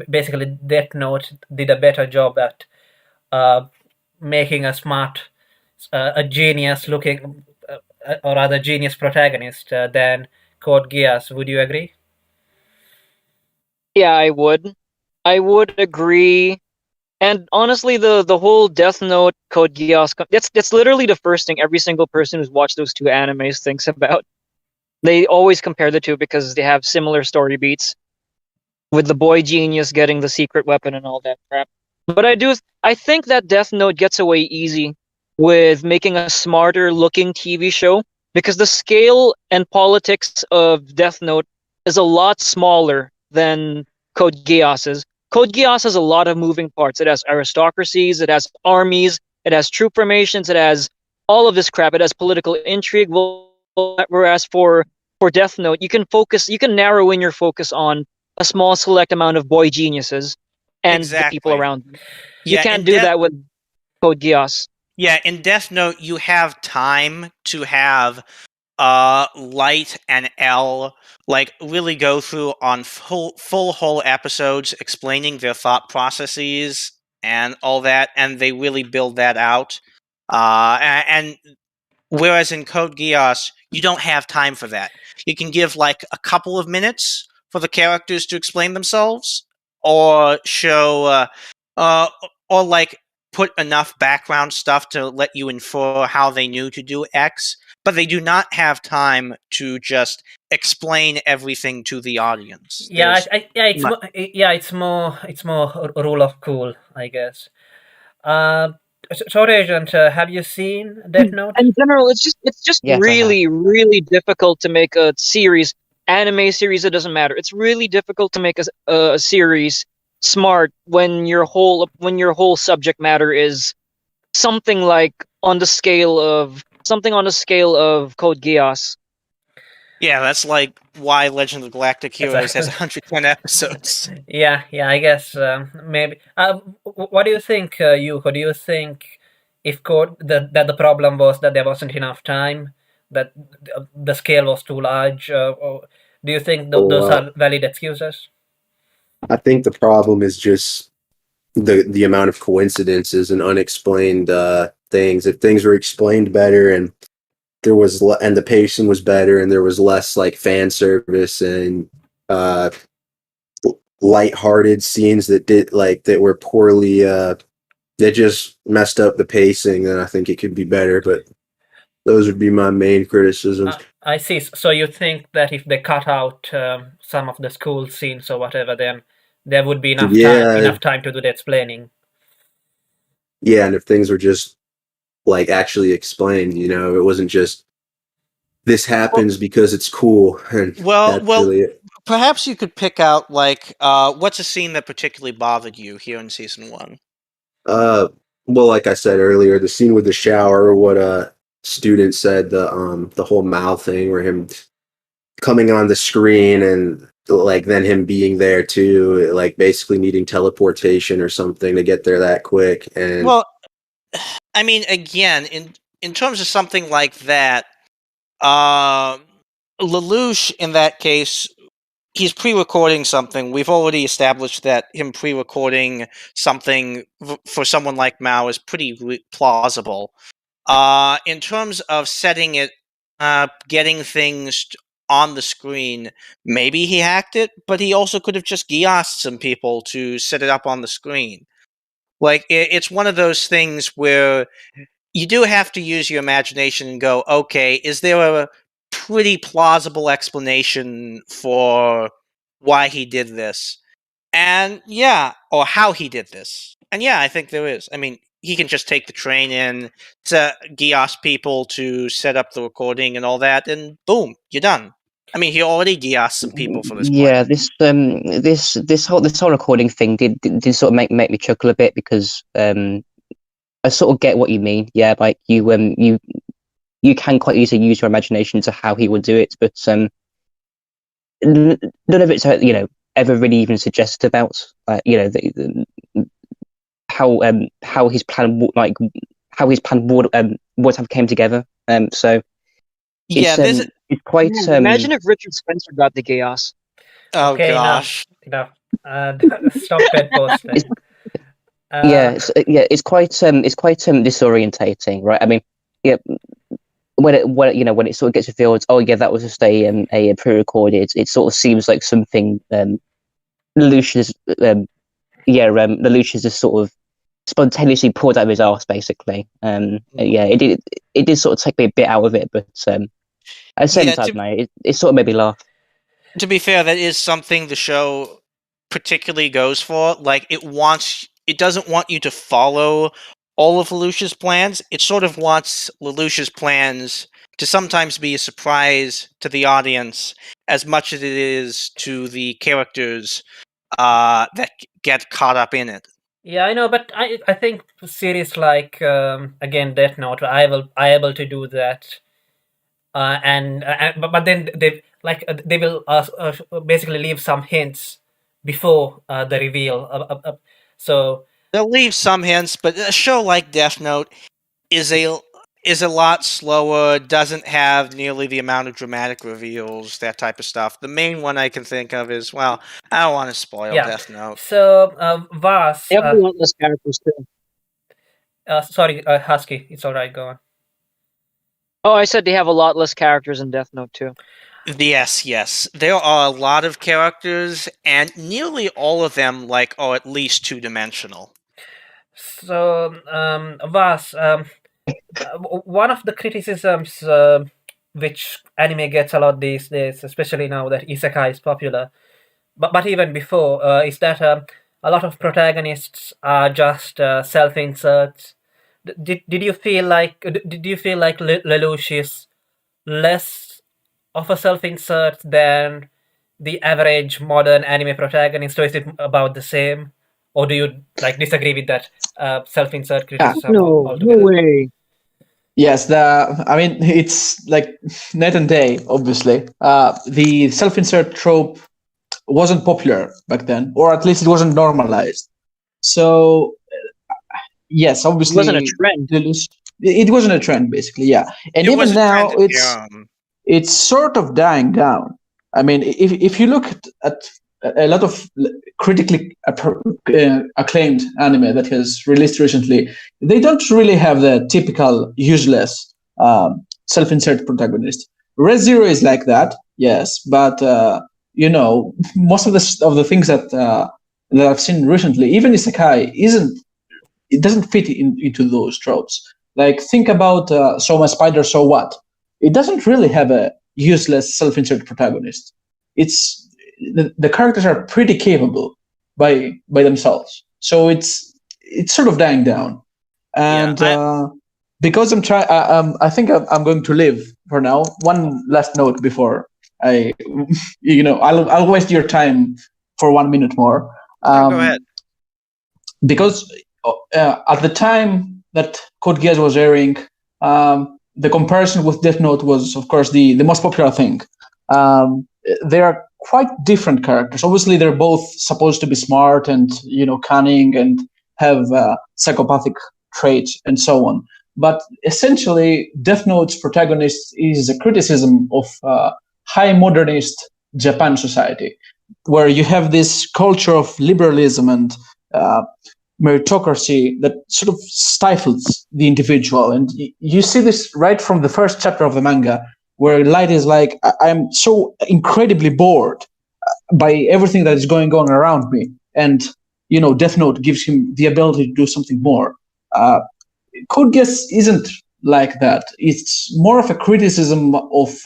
basically Death Note did a better job at making a genius looking, or rather genius protagonist than Code Geass. Would you agree? Yeah, I would. I would agree. And honestly, the whole Death Note Code Geass, that's literally the first thing every single person who's watched those two animes thinks about. They always compare the two because they have similar story beats, with the boy genius getting the secret weapon and all that crap. But I think that Death Note gets away easy with making a smarter looking TV show because the scale and politics of Death Note is a lot smaller than Code Geass's. Code Geass has a lot of moving parts. It has aristocracies, it has armies, it has troop formations, it has all of this crap. It has political intrigue. Whereas for Death Note, you can narrow in your focus on a small select amount of boy geniuses and the people around them. You can't do that with Code Geass. Yeah, in Death Note, you have time to have Light and L like really go through on full whole episodes explaining their thought processes and all that, and they really build that out. And whereas in Code Geass, you don't have time for that. You can give like a couple of minutes for the characters to explain themselves, or show, or like put enough background stuff to let you infer how they knew to do X, but they do not have time to just explain everything to the audience. It's more rule of cool, I guess. Sorry, Agent, have you seen Death Note? In general, it's just really difficult to make a series, anime series. It doesn't matter. It's really difficult to make a series smart when your whole subject matter is something like on the scale of Code Geass. Yeah, that's like why Legend of the Galactic Heroes has 110 episodes. Yeah, I guess maybe. What do you think, Yuko? Do you think that the problem was that there wasn't enough time, that the scale was too large, or do you think those are valid excuses? I think the problem is just the amount of coincidences and unexplained things. If things were explained better and and the pacing was better and there was less like fan service and light-hearted scenes that were poorly that just messed up the pacing, then I think it could be better. But those would be my main criticisms. I see. So you think that if they cut out some of the school scenes or whatever, then there would be enough time to do the explaining. Yeah, and if things were just like actually explained, it wasn't just this happens because it's cool. And really it. Perhaps you could pick out like what's a scene that particularly bothered you here in season 1? Well, like I said earlier, the scene with the shower, what a student said, the whole Mal thing, where him coming on the screen and like then him being there too, like basically needing teleportation or something to get there that quick. And well, I mean, again, in terms of something like that, Lelouch in that case, he's pre-recording something. We've already established that him pre-recording something for someone like Mao is pretty plausible. In terms of setting it, getting things on the screen, maybe he hacked it, but he also could have just Geassed some people to set it up on the screen. Like, it's one of those things where you do have to use your imagination and go, okay, is there a pretty plausible explanation for why he did this? And or how he did this. And I think there is. I mean, he can just take the train in to Geass people to set up the recording and all that, and boom, you're done. I mean, he already Geassed some people for this. Yeah, this whole recording thing did sort of make me chuckle a bit, because I sort of get what you mean. Yeah, like you can quite easily use your imagination to how he would do it, but none of it's ever really even suggested about how his plan would have came together. So it's quite. Imagine if Richard Spencer got the Geass. Oh okay, gosh! Enough. Stop bed posting. It's quite disorientating, right? I mean, when it sort of gets revealed, oh yeah, that was just a pre-recorded. It sort of seems like something Lelouch just sort of spontaneously pulled out of his arse, basically. It did sort of take me a bit out of it, but at the same time, it sort of made me laugh. To be fair, that is something the show particularly goes for. Like, it doesn't want you to follow all of Lelouch's plans. It sort of wants Lelouch's plans to sometimes be a surprise to the audience as much as it is to the characters that get caught up in it. Yeah, I know, but I think series like again Death Note are able to do that, but then they will basically leave some hints before the reveal. So they'll leave some hints, but a show like Death Note is a lot slower, doesn't have nearly the amount of dramatic reveals, that type of stuff. The main one I can think of is, well, I don't want to spoil Death Note. So, Vas... They have a lot less characters, too. Sorry, Husky, it's alright, go on. Oh, I said they have a lot less characters in Death Note, too. Yes. There are a lot of characters, and nearly all of them, are at least two-dimensional. So, Vas... one of the criticisms which anime gets a lot these days, especially now that isekai is popular, but even before, is that a lot of protagonists are just self-inserts. Did you feel like Lelouch is less of a self-insert than the average modern anime protagonist, or is it about the same? Or do you disagree with that self-insert criticism? No way. Yes, I mean, it's like night and day. Obviously, the self-insert trope wasn't popular back then, or at least it wasn't normalized. So yes, obviously, it wasn't a trend. It wasn't a trend, basically. Yeah, and even now, it's sort of dying down. I mean, if you look at a lot of critically acclaimed anime that has released recently, they don't really have the typical useless self-insert protagonist. Re:Zero is like that, yes, but most of the things that I've seen recently, even Isekai, it doesn't fit into those tropes. Like, think about Soma Spider, So What? It doesn't really have a useless self-insert protagonist. It's the characters are pretty capable by themselves. So it's sort of dying down. And because I think I'm going to leave for now. One last note before I'll waste your time for 1 minute more. Go ahead. Because at the time that Code Geass was airing, the comparison with Death Note was, of course, the most popular thing. They are quite different characters. Obviously, they're both supposed to be smart and cunning and have psychopathic traits and so on. But essentially, Death Note's protagonist is a criticism of high modernist Japan society, where you have this culture of liberalism and meritocracy that sort of stifles the individual. And you see this right from the first chapter of the manga, where Light is like, I'm so incredibly bored by everything that is going on around me. And, Death Note gives him the ability to do something more. Code Geass isn't like that. It's more of a criticism of,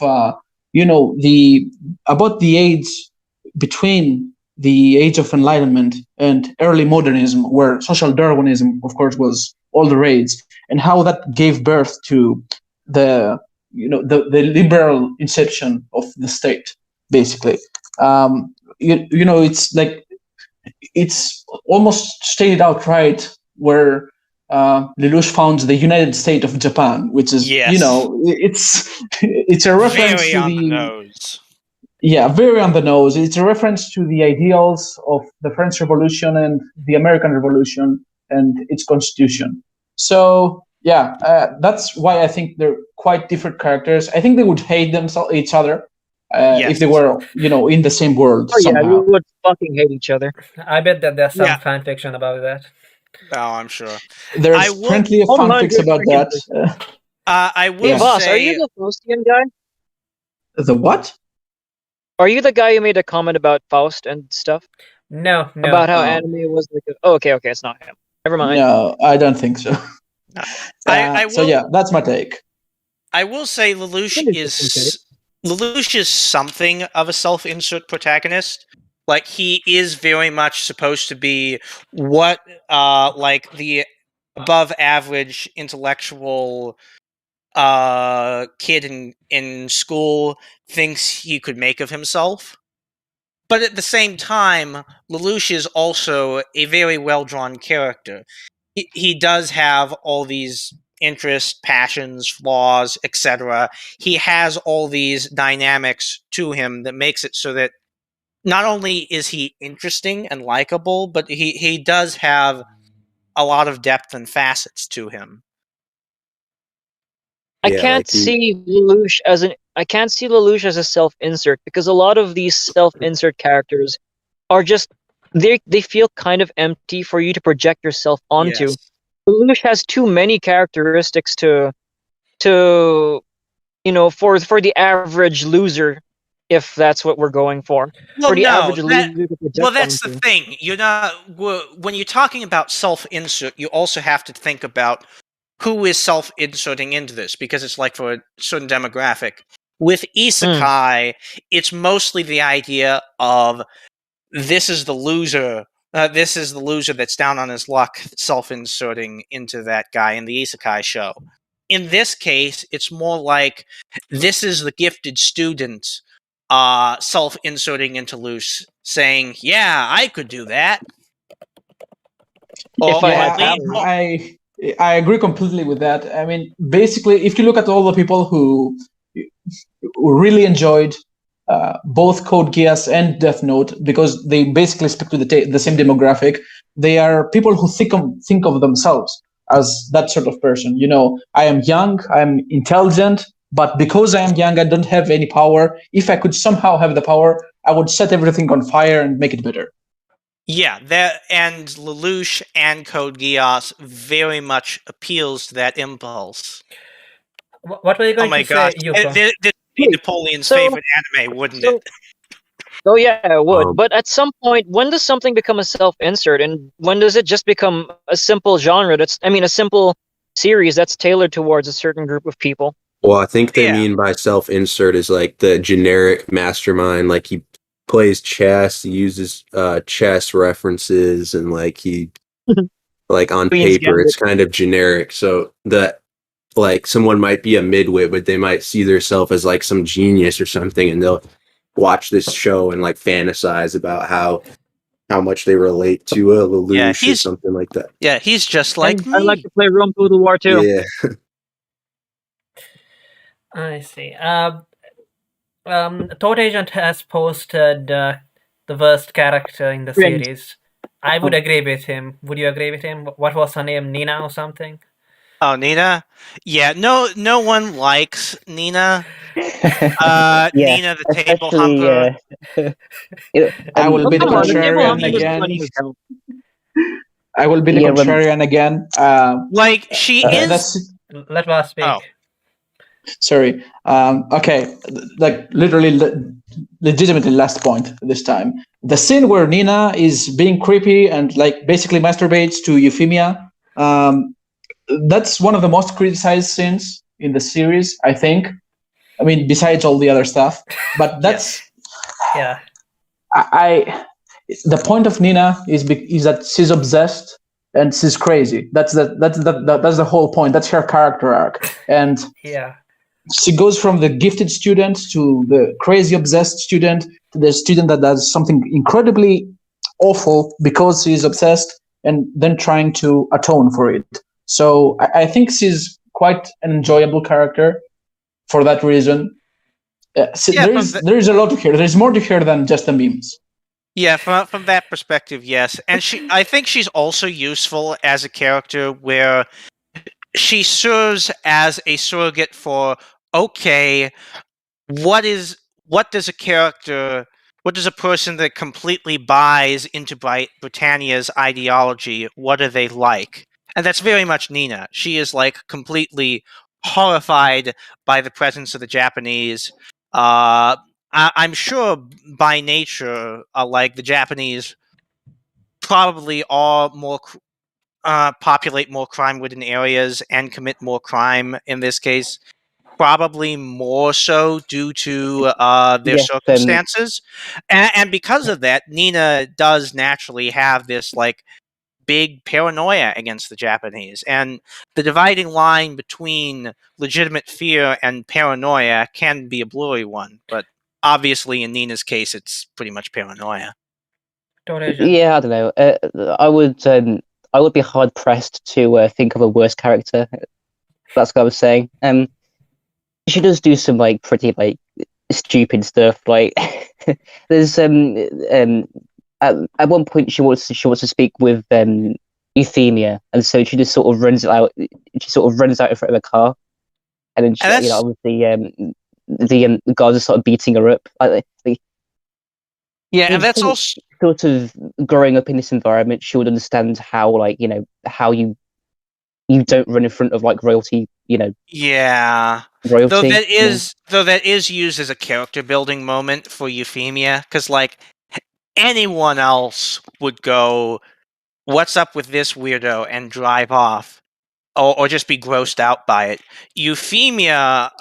about the age between the Age of Enlightenment and early modernism, where social Darwinism, of course, was all the rage, and how that gave birth to the liberal inception of the state, basically. It's like it's almost stated outright where Lelouch founds the United States of Japan, which is it's a reference very to on the nose. Yeah, very on the nose. It's a reference to the ideals of the French Revolution and the American Revolution and its constitution. So, that's why I think they're quite different characters. I think they would hate each other if they were, in the same world somehow. Yeah, we would fucking hate each other. I bet that there's some fan fiction about that. Oh, I'm sure. There's plenty of fanfics about that. I will Hey, boss, say... are you the Faustian guy? The what? Are you the guy who made a comment about Faust and stuff? No. About how anime was like... okay, it's not him. Never mind. No, I don't think so. So that's my take. I will say Lelouch is something of a self-insert protagonist. Like, he is very much supposed to be what, like, the above-average intellectual kid in school thinks he could make of himself. But at the same time, Lelouch is also a very well-drawn character. He does have all these interests, passions, flaws, etc. He has all these dynamics to him that makes it so that not only is he interesting and likable, but he does have a lot of depth and facets to him. I can't see Lelouch as a self-insert, because a lot of these self-insert characters are just they feel kind of empty for you to project yourself onto. Yes. Lelouch has too many characteristics to for the average loser, if that's what we're going for. Well, for the average loser to project that's onto. the thing. When you're talking about self-insert, you also have to think about who is self-inserting into this, because it's like for a certain demographic. With Isekai, it's mostly the idea of this is the loser that's down on his luck, self-inserting into that guy in the Isekai show. In this case, it's more like this is the gifted student self-inserting into Lelouch, saying, yeah, I could do that. I agree completely with that. I mean, basically, if you look at all the people who really enjoyed both Code Geass and Death Note, because they basically speak to the same demographic, they are people who think of themselves as that sort of person. You know, I am young, I'm intelligent, but because I am young, I don't have any power. If I could somehow have the power, I would set everything on fire and make it better. Yeah, that and Lelouch and Code Geass very much appeals to that impulse. What were you going oh my to gosh. say, Yuko? This would be Napoleon's favorite anime, wouldn't it? Oh yeah, it would. But at some point, when does something become a self-insert, and when does it just become a simple genre? A simple series that's tailored towards a certain group of people. Well, I think they mean by self-insert is like the generic mastermind. Like he plays chess, he uses chess references, and like he like on paper it's kind of generic. So that like someone might be a midwit, but they might see themselves as like some genius or something, and they'll watch this show and like fantasize about how much they relate to a Lelouch or something like that. Yeah, he's just like me. I like to play Rome Total War too. Yeah. I see. Thought Agent has posted the worst character in the series. I would agree with him. Would you agree with him? What was her name? Nina or something? Oh, Nina? Yeah, no one likes Nina. Nina the table humper. I will be the contrarian again. I will be the contrarian again. Like, she is... Let us speak. Oh. Sorry. Okay, like literally, legitimately last point this time. The scene where Nina is being creepy and like basically masturbates to Euphemia, that's one of the most criticized scenes in the series, I think. I mean, besides all the other stuff, but that's yeah. The point of Nina is that she's obsessed and she's crazy. That's the whole point. That's her character arc, and yeah. She goes from the gifted student to the crazy obsessed student to the student that does something incredibly awful because she's obsessed and then trying to atone for it. So I think she's quite an enjoyable character for that reason. There is a lot to her. There's more to her than just the memes. Yeah, from that perspective, yes. And I think she's also useful as a character where she serves as a surrogate for, okay, what does a person that completely buys into Britannia's ideology, what are they like? And that's very much Nina. She is like completely horrified by the presence of the Japanese. I'm sure by nature, like the Japanese probably are more populate more crime-ridden areas and commit more crime in this case. Probably more so due to their circumstances. And because of that, Nina does naturally have this like big paranoia against the Japanese. And the dividing line between legitimate fear and paranoia can be a blurry one. But obviously in Nina's case, it's pretty much paranoia. Yeah, I don't know. I would be hard pressed to think of a worse character. That's what I was saying. She does do some like pretty like stupid stuff. Like there's at one point she wants to speak with Euphemia, and so she just sort of runs out. She sort of runs out in front of a car, and then she, obviously the guards are sort of beating her up. Yeah, and that's also sort of growing up in this environment. She would understand how, like, how you don't run in front of like royalty. Yeah. Royalty. Though that is used as a character building moment for Euphemia, because like anyone else would go, "What's up with this weirdo?" and drive off, or just be grossed out by it. Euphemia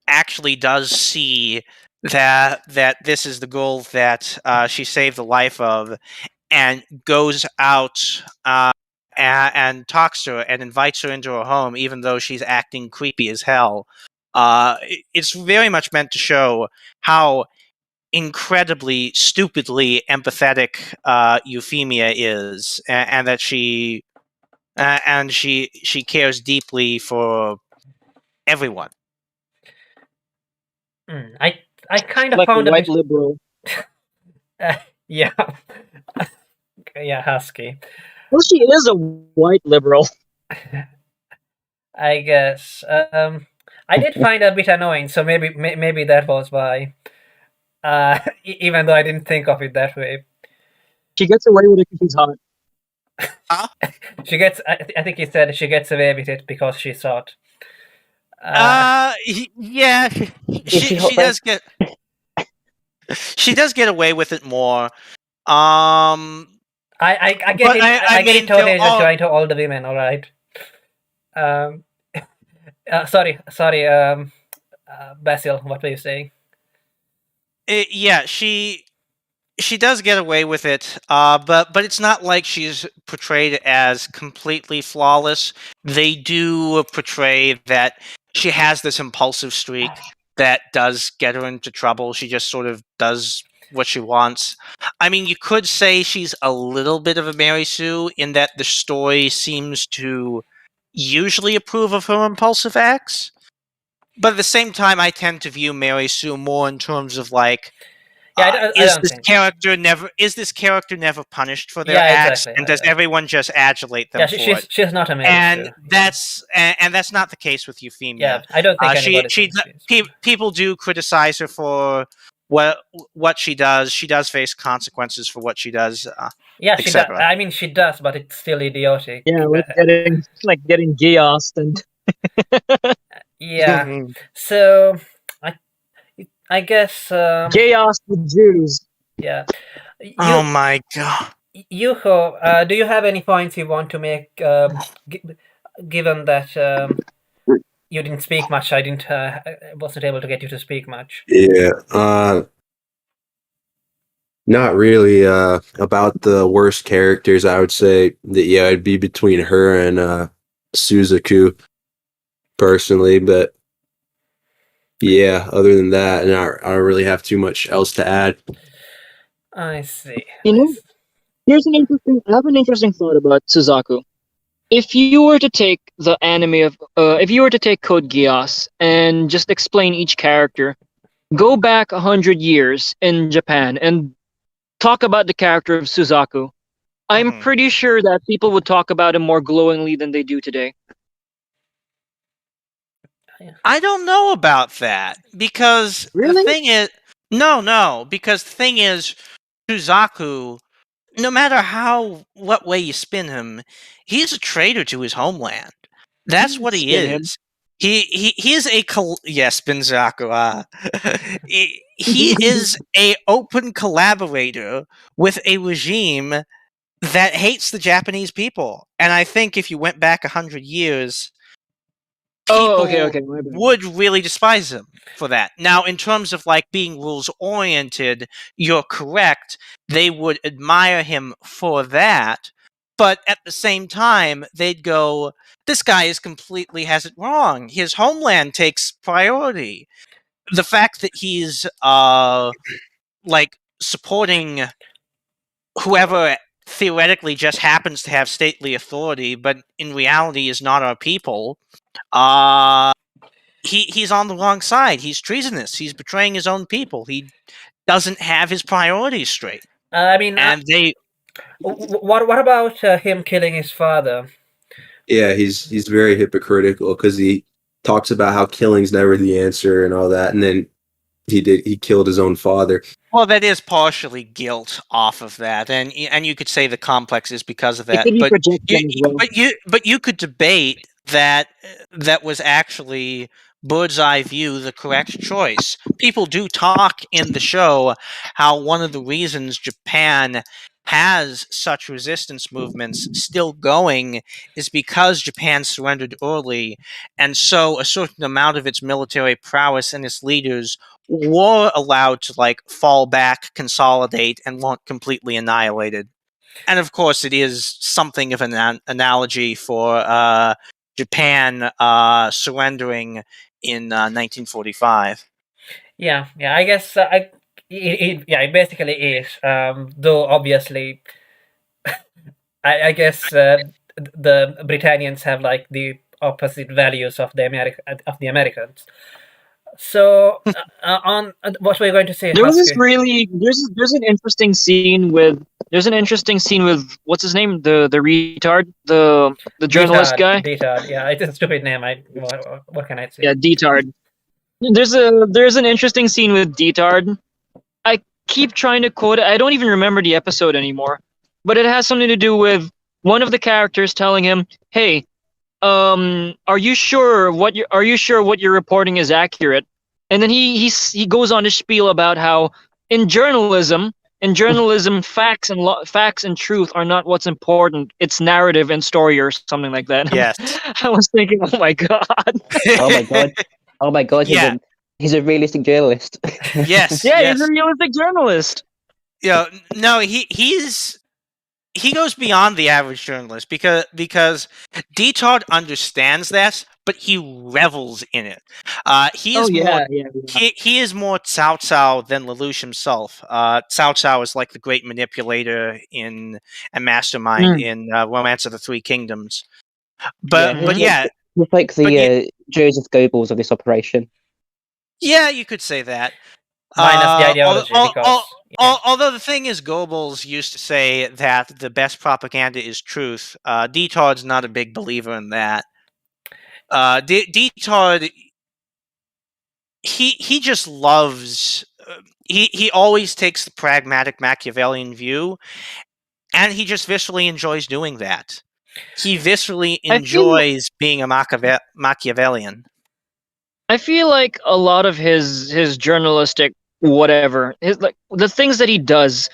actually does see that this is the girl that she saved the life of, and goes out and talks to her and invites her into her home, even though she's acting creepy as hell. It's very much meant to show how incredibly, stupidly empathetic Euphemia is, and that she and she cares deeply for everyone. I kind of like found a a white bit. liberal. Yeah, yeah, Husky. Well, she is a white liberal. I guess. I did find it a bit annoying, so maybe that was why. Even though I didn't think of it that way. She gets away with it because she's hot. Huh? She gets. I think he said she gets away with it because she's hot. Yeah, she does get she does get away with it more. I get but it. I Get mean, it totally. they're Just all trying to all the women. All right. Um. Sorry. Basil, what were you saying? yeah, she does get away with it, but it's not like she's portrayed as completely flawless. They do portray that she has this impulsive streak that does get her into trouble. She just sort of does what she wants. I mean, you could say she's a little bit of a Mary Sue in that the story seems to usually approve of her impulsive acts. But at the same time, I tend to view Mary Sue more in terms of like, Yeah, I is don't this think. character never punished for their Yeah, acts, exactly. and does everyone just adulate them Yeah, for it? she's not a Mary And Sue. that's not the case with Euphemia. Yeah, I don't think anybody She thinks she is. people do criticize her for what she does. She does face consequences for what she does. Yeah, she does. etc. I mean, she does, but it's still idiotic. Yeah, like getting Geass and Yeah. So, I guess. Geass the Jews. Yeah. Oh my god. Yuho, do you have any points you want to make? Given that you didn't speak much, I wasn't able to get you to speak much. Yeah. Not really. About the worst characters, I would say that yeah, it'd be between her and Suzaku personally, but yeah, other than that, and I don't really have too much else to add. I see. You know, I have an interesting thought about Suzaku. If you were to take the anime of, if you were to take Code Geass and just explain each character, go back 100 years in Japan and talk about the character of Suzaku, I'm pretty sure that people would talk about him more glowingly than they do today. I don't know about that because Really? the thing is, because the thing is, Suzaku, no matter what way you spin him, he's a traitor to his homeland. That's what he is. He is a Spinzaku. He is a open collaborator with a regime that hates the Japanese people. And I think if you went back 100 years, people would really despise him for that. Now, in terms of like being rules oriented, you're correct. They would admire him for that. But at the same time, they'd go, this guy has it wrong. His homeland takes priority. The fact that he's like supporting whoever theoretically just happens to have stately authority, but in reality is not our people, he's on the wrong side. He's treasonous. He's betraying his own people. He doesn't have his priorities straight. I mean, and they. What about him killing his father? Yeah, he's very hypocritical because he talks about how killing's never the answer and all that, and then he killed his own father. Well, that is partially guilt off of that, and you could say the complex is because of that. But you could debate that was actually bird's eye view the correct choice. People do talk in the show how one of the reasons Japan has such resistance movements still going is because Japan surrendered early, and so a certain amount of its military prowess and its leaders were allowed to like fall back, consolidate, and weren't completely annihilated. And of course, it is something of an analogy for Japan surrendering in 1945. Yeah, I guess it basically is. Though obviously, I guess the Britannians have like the opposite values of the Americans. So on what we're going to say, There was this Husky. really there's an interesting scene with what's his name, the retard, the journalist guy. Detard, yeah, it's a stupid name. What can I say? Yeah, Detard. There's an interesting scene with Detard. I keep trying to quote it. I don't even remember the episode anymore, but it has something to do with one of the characters telling him, "Hey, are you sure what you're reporting is accurate?" And then he goes on to spiel about how in journalism, facts and truth are not what's important. It's narrative and story or something like that. Yes. I was thinking, oh my god. Oh my god. Oh my god. Yeah. He's a realistic journalist. Yes. Yeah, yes. he's a realistic journalist. No, he goes beyond the average journalist because Detard understands that, but he revels in it. He is he is more Cao Cao than Lelouch himself. Cao Cao is like the great manipulator and mastermind in Romance of the Three Kingdoms. But yeah, he's like the Joseph Goebbels of this operation. Yeah, you could say that. Minus the ideology, although the thing is, Goebbels used to say that the best propaganda is truth. Detard's not a big believer in that. Detard, he just loves. He always takes the pragmatic Machiavellian view, and he just viscerally enjoys doing that. He viscerally enjoys being a Machiavellian. I feel like a lot of his journalistic whatever, the things that he does,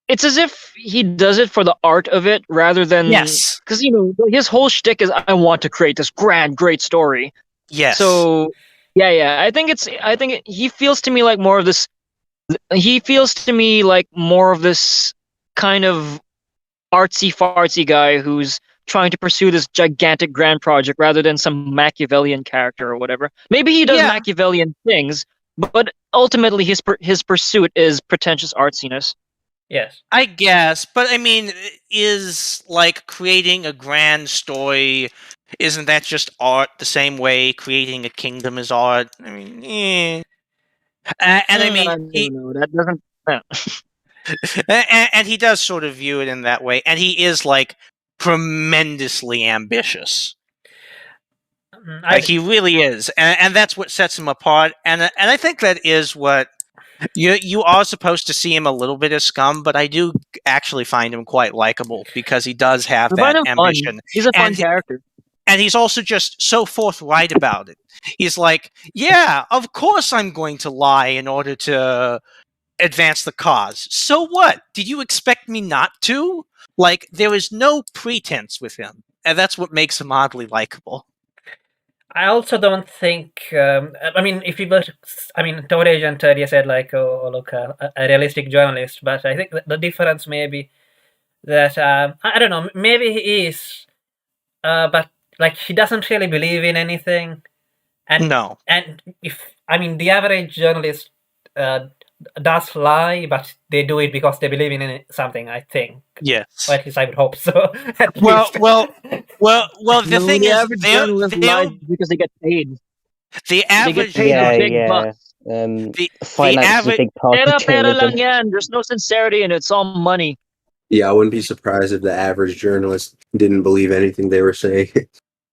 it's as if he does it for the art of it rather than because his whole shtick is I want to create this great story. Yes. So I think he feels to me like more of this. He feels to me like more of this kind of artsy fartsy guy who's trying to pursue this gigantic grand project rather than some Machiavellian character or whatever. Maybe he does Machiavellian things, but ultimately his pursuit is pretentious artsiness. Yes, I guess, but I mean, is like creating a grand story, isn't that just art the same way creating a kingdom is art? I mean, and I mean, that doesn't. and he does sort of view it in that way, and he is like tremendously ambitious. Like he really is, and that's what sets him apart. And I think that is what you are supposed to see him a little bit as scum, but I do actually find him quite likable because he does have that ambition. Fun. He's a fun character. And he's also just so forthright about it. He's like, yeah, of course I'm going to lie in order to advance the cause. So what? Did you expect me not to? Like, there is no pretense with him. And that's what makes him oddly likable. I also don't think. I mean, if you were, Toad Agent you said like, oh look, a realistic journalist, but I think the difference may be that I don't know. Maybe he is, but like he doesn't really believe in anything. And no. And the average journalist does lie, but they do it because they believe in something. I think. Yes. Or at least I would hope so. Well. The thing is, they're lie because they get paid. The average, they get paid big bucks. The average, big part of journalism. There's no sincerity, and it's all money. Yeah, I wouldn't be surprised if the average journalist didn't believe anything they were saying.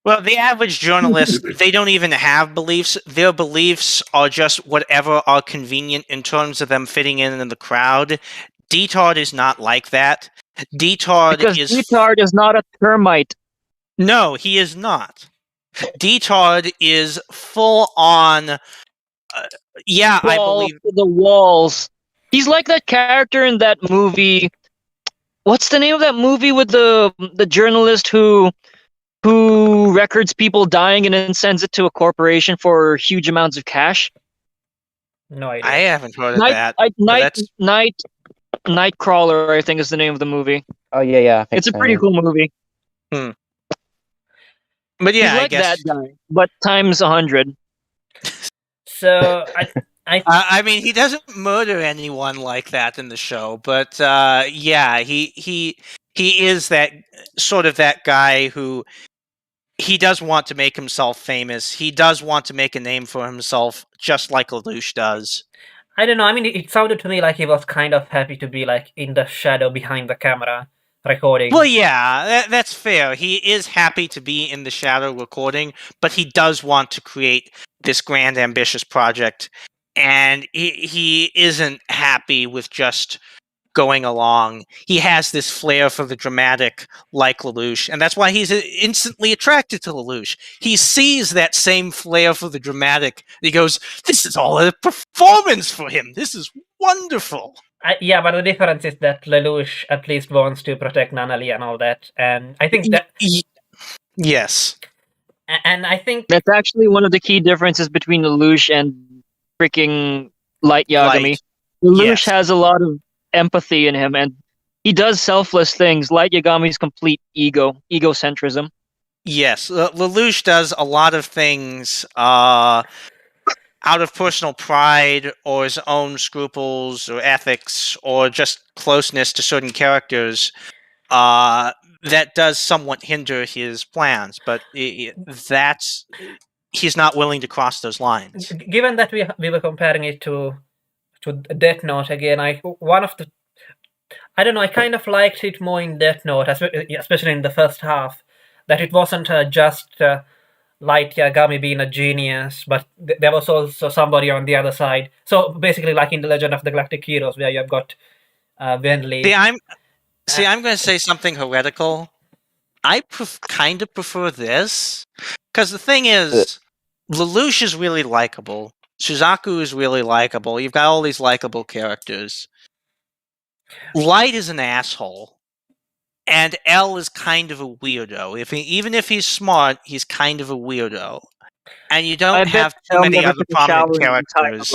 Well, the average journalist, they don't even have beliefs. Their beliefs are just whatever are convenient in terms of them fitting in the crowd. Detard is not like that. Detard is not a termite. No, he is not. Detard is full on. I believe the walls. He's like that character in that movie. What's the name of that movie with the journalist who records people dying and then sends it to a corporation for huge amounts of cash? No idea. I haven't heard of that. Nightcrawler, I think, is the name of the movie. Oh yeah. It's a pretty cool movie. But yeah, he's like that guy, but times 100. So I mean, he doesn't murder anyone like that in the show, but he he is that sort of that guy who he does want to make himself famous. He does want to make a name for himself, just like Lelouch does. I don't know. I mean, it sounded to me like he was kind of happy to be like in the shadow behind the camera recording. Well, yeah, that's fair. He is happy to be in the shadow recording, but he does want to create this grand, ambitious project, and he isn't happy with just going along. He has this flair for the dramatic, like Lelouch, and that's why he's instantly attracted to Lelouch. He sees that same flair for the dramatic, and he goes, "This is all a performance for him. This is wonderful." Yeah, but the difference is that Lelouch at least wants to protect Nunnally and all that, and I think that... Yes. And I think... That's actually one of the key differences between Lelouch and freaking Light Yagami. Lelouch has a lot of empathy in him, and he does selfless things. Light Yagami's complete egocentrism. Yes, Lelouch does a lot of things out of personal pride or his own scruples or ethics or just closeness to certain characters. That does somewhat hinder his plans, but that's he's not willing to cross those lines. Given that we were comparing it to Death Note again, I don't know, I kind of liked it more in Death Note, especially in the first half, that it wasn't just Light Yagami being a genius, but there was also somebody on the other side. So basically, like in the Legend of the Galactic Heroes, where you've got Venli. I'm going to say something heretical. I kind of prefer this, because the thing is, Lelouch is really likable. Suzaku is really likable. You've got all these likable characters. Light is an asshole, and L is kind of a weirdo. Even if he's smart, he's kind of a weirdo. And you don't have too many other prominent characters.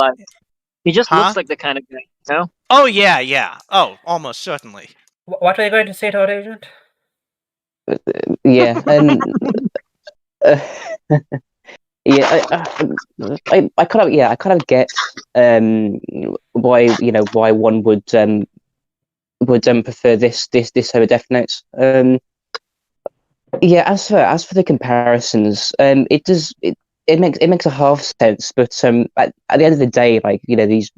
He just looks like the kind of guy, you know? Oh, yeah. Oh, almost certainly. What are you going to say to our agent? Yeah, and I kind of get why one would prefer this over Death Note. As for the comparisons, it makes a half sense, but at the end of the day, like, you know, these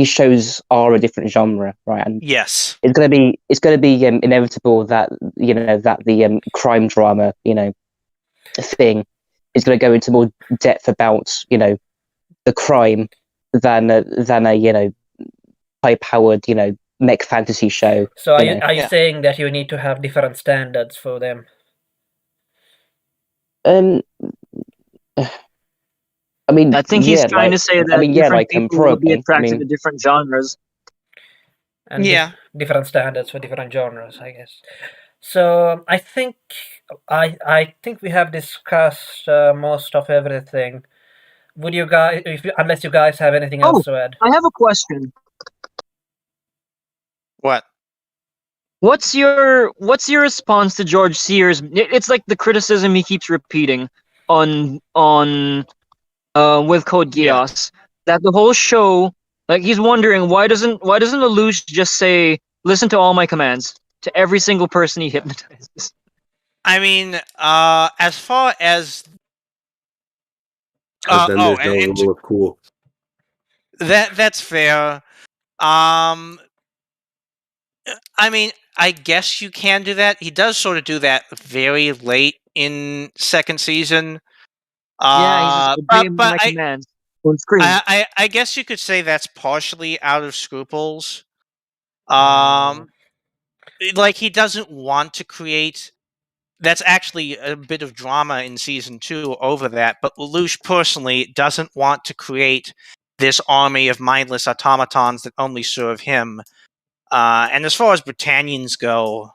shows are a different genre, right? And yes, it's gonna be inevitable that, you know, that the crime drama, you know, thing is going to go into more depth about, you know, the crime than a you know, high powered, you know, mech fantasy show. So are you saying that you need to have different standards for them? I mean, I think he's trying to say that different people will be attracted to different genres. And different standards for different genres, I guess. So I think we have discussed most of everything. Would you guys, unless you guys have anything else to add? I have a question. What? What's your response to George Sears? It's like the criticism he keeps repeating on with Code Geass, that the whole show, like, he's wondering why doesn't Lelouch just say, "Listen to all my commands," to every single person he hypnotizes? I mean, as far as there's no rule of cool. That's fair. I mean, I guess you can do that. He does sort of do that very late in second season. Yeah, he's just my commands on screen. I guess you could say that's partially out of scruples. Like, he doesn't want to create. That's actually a bit of drama in season 2 over that. But Lelouch personally doesn't want to create this army of mindless automatons that only serve him. And as far as Britannians go,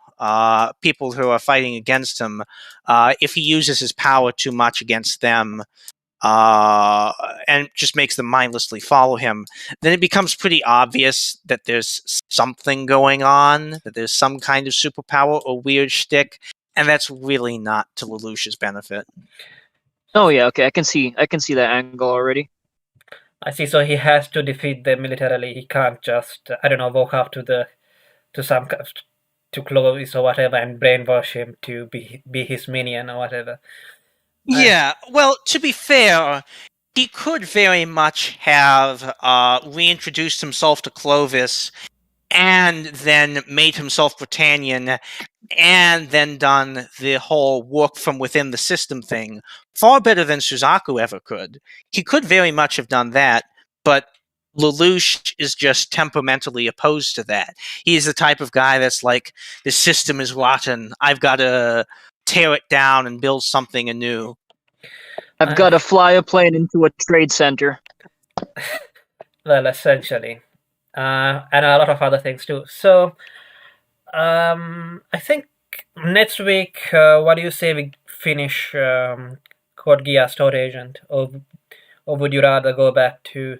people who are fighting against him, if he uses his power too much against them, and just makes them mindlessly follow him, then it becomes pretty obvious that there's something going on, that there's some kind of superpower or weird shtick, and that's really not to Lelouch's benefit. Oh yeah, okay, I can see that angle already. I see. So he has to defeat them militarily. He can't just, I don't know, walk up to to Clovis or whatever and brainwash him to be his minion or whatever. Yeah, well, to be fair, he could very much have reintroduced himself to Clovis and then made himself Britannian and then done the whole work from within the system thing far better than Suzaku ever could. He could very much have done that, but Lelouch is just temperamentally opposed to that. He's the type of guy that's like, the system is rotten. I've got to tear it down and build something anew. I've got to fly a plane into a trade center. Well, essentially. And a lot of other things too. So, I think next week, what do you say we finish Code Geass Story Agent? Or would you rather go back to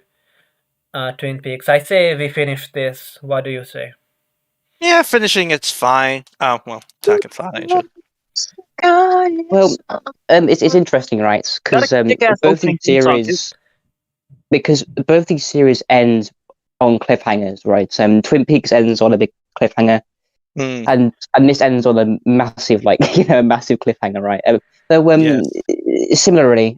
Twin Peaks? I say we finish this. What do you say? Yeah, finishing it's fine. Oh, well, Attack on Thought Agent. Well, it's interesting, right? Because both these series end on cliffhangers, right? Twin Peaks ends on a big cliffhanger, and this ends on a massive, massive cliffhanger, right? Similarly,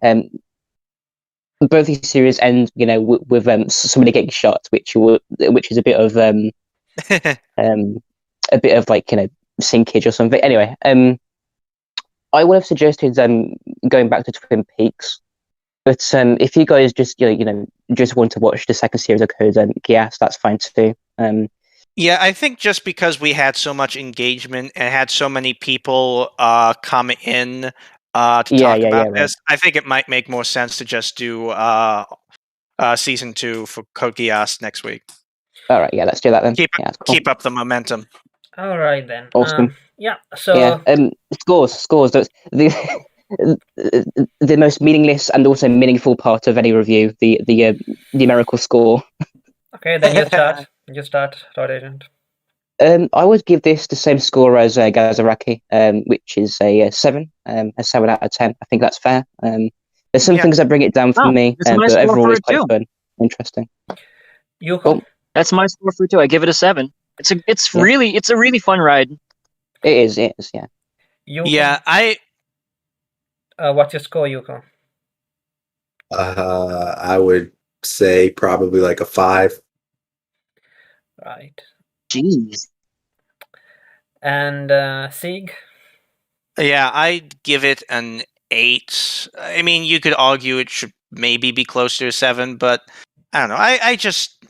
both these series end, with somebody getting shot, which is a bit of sinkage or something. Anyway, I would have suggested going back to Twin Peaks, but if you guys just just want to watch the second series of Code Geass, that's fine too. Yeah, I think just because we had so much engagement and had so many people come in to talk about this, right. I think it might make more sense to just do season 2 for Code Geass next week. All right, yeah, let's do that then. Keep up the momentum. All right then. Awesome. So scores. The most meaningless and also meaningful part of any review, the numerical score. Okay, then you start, Todd Agent. I would give this the same score as Gazaraki, which is a 7, a 7 out of 10. I think that's fair. There's some things that bring it down for me, but overall it's quite fun, interesting. That's my score for 2. I give it a 7. It's a really fun ride. It is, yeah. Yuko? Yeah, what's your score, Yuko? I would say probably like a 5. Right. Jeez. And Sieg? Yeah, I'd give it an 8. I mean, you could argue it should maybe be closer to 7, but I don't know. I just...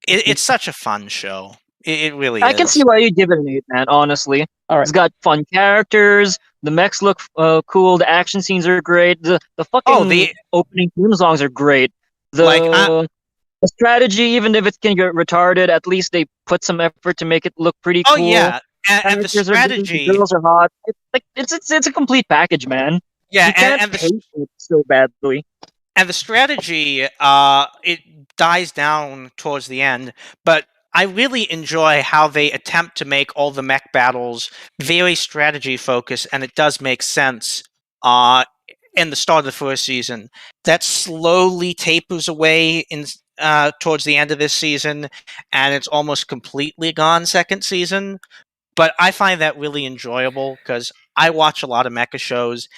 It's such a fun show. It really is. I can see why you give it an 8, man, honestly. All right. It's got fun characters, the mechs look cool, the action scenes are great, the fucking opening theme songs are great. The strategy, even if it can get retarded, at least they put some effort to make it look pretty cool. Oh, yeah. And the strategy... The girls are hot. It's a complete package, man. Yeah, you can't hate it so badly. And the strategy, it dies down towards the end, but I really enjoy how they attempt to make all the mech battles very strategy focused, and it does make sense in the start of the first season. That slowly tapers away towards the end of this season, and it's almost completely gone second season. But I find that really enjoyable because I watch a lot of mecha shows,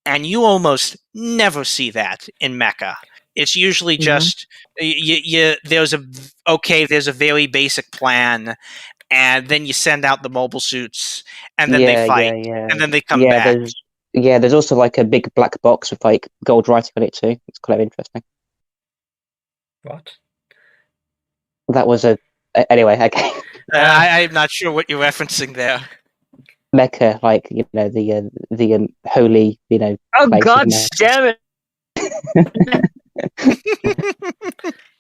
and you almost never see that in mecha. It's usually just there's a very basic plan, and then you send out the mobile suits, and then they fight, and then they come back. There's also like a big black box with like gold writing on it too. It's kind of interesting. What? That was anyway. Okay. I'm not sure what you're referencing there. Mecha, like the holy, Oh god damn it!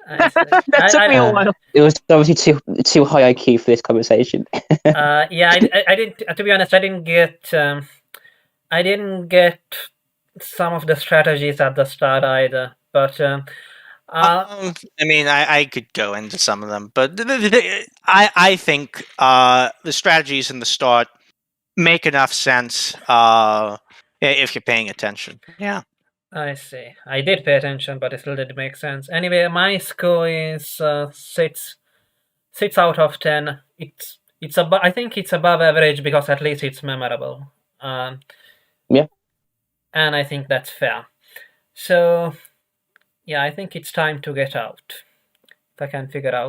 That took me a while. It was obviously too high IQ for this conversation. I didn't. To be honest, I didn't get some of the strategies at the start either. But I mean, I could go into some of them, but I think the strategies in the start make enough sense if you're paying attention. Yeah. I see. I did pay attention, but it still didn't make sense. Anyway, my score is 6 out of 10. I think it's above average because at least it's memorable. Yeah. And I think that's fair. So, yeah, I think it's time to get out. If I can figure out.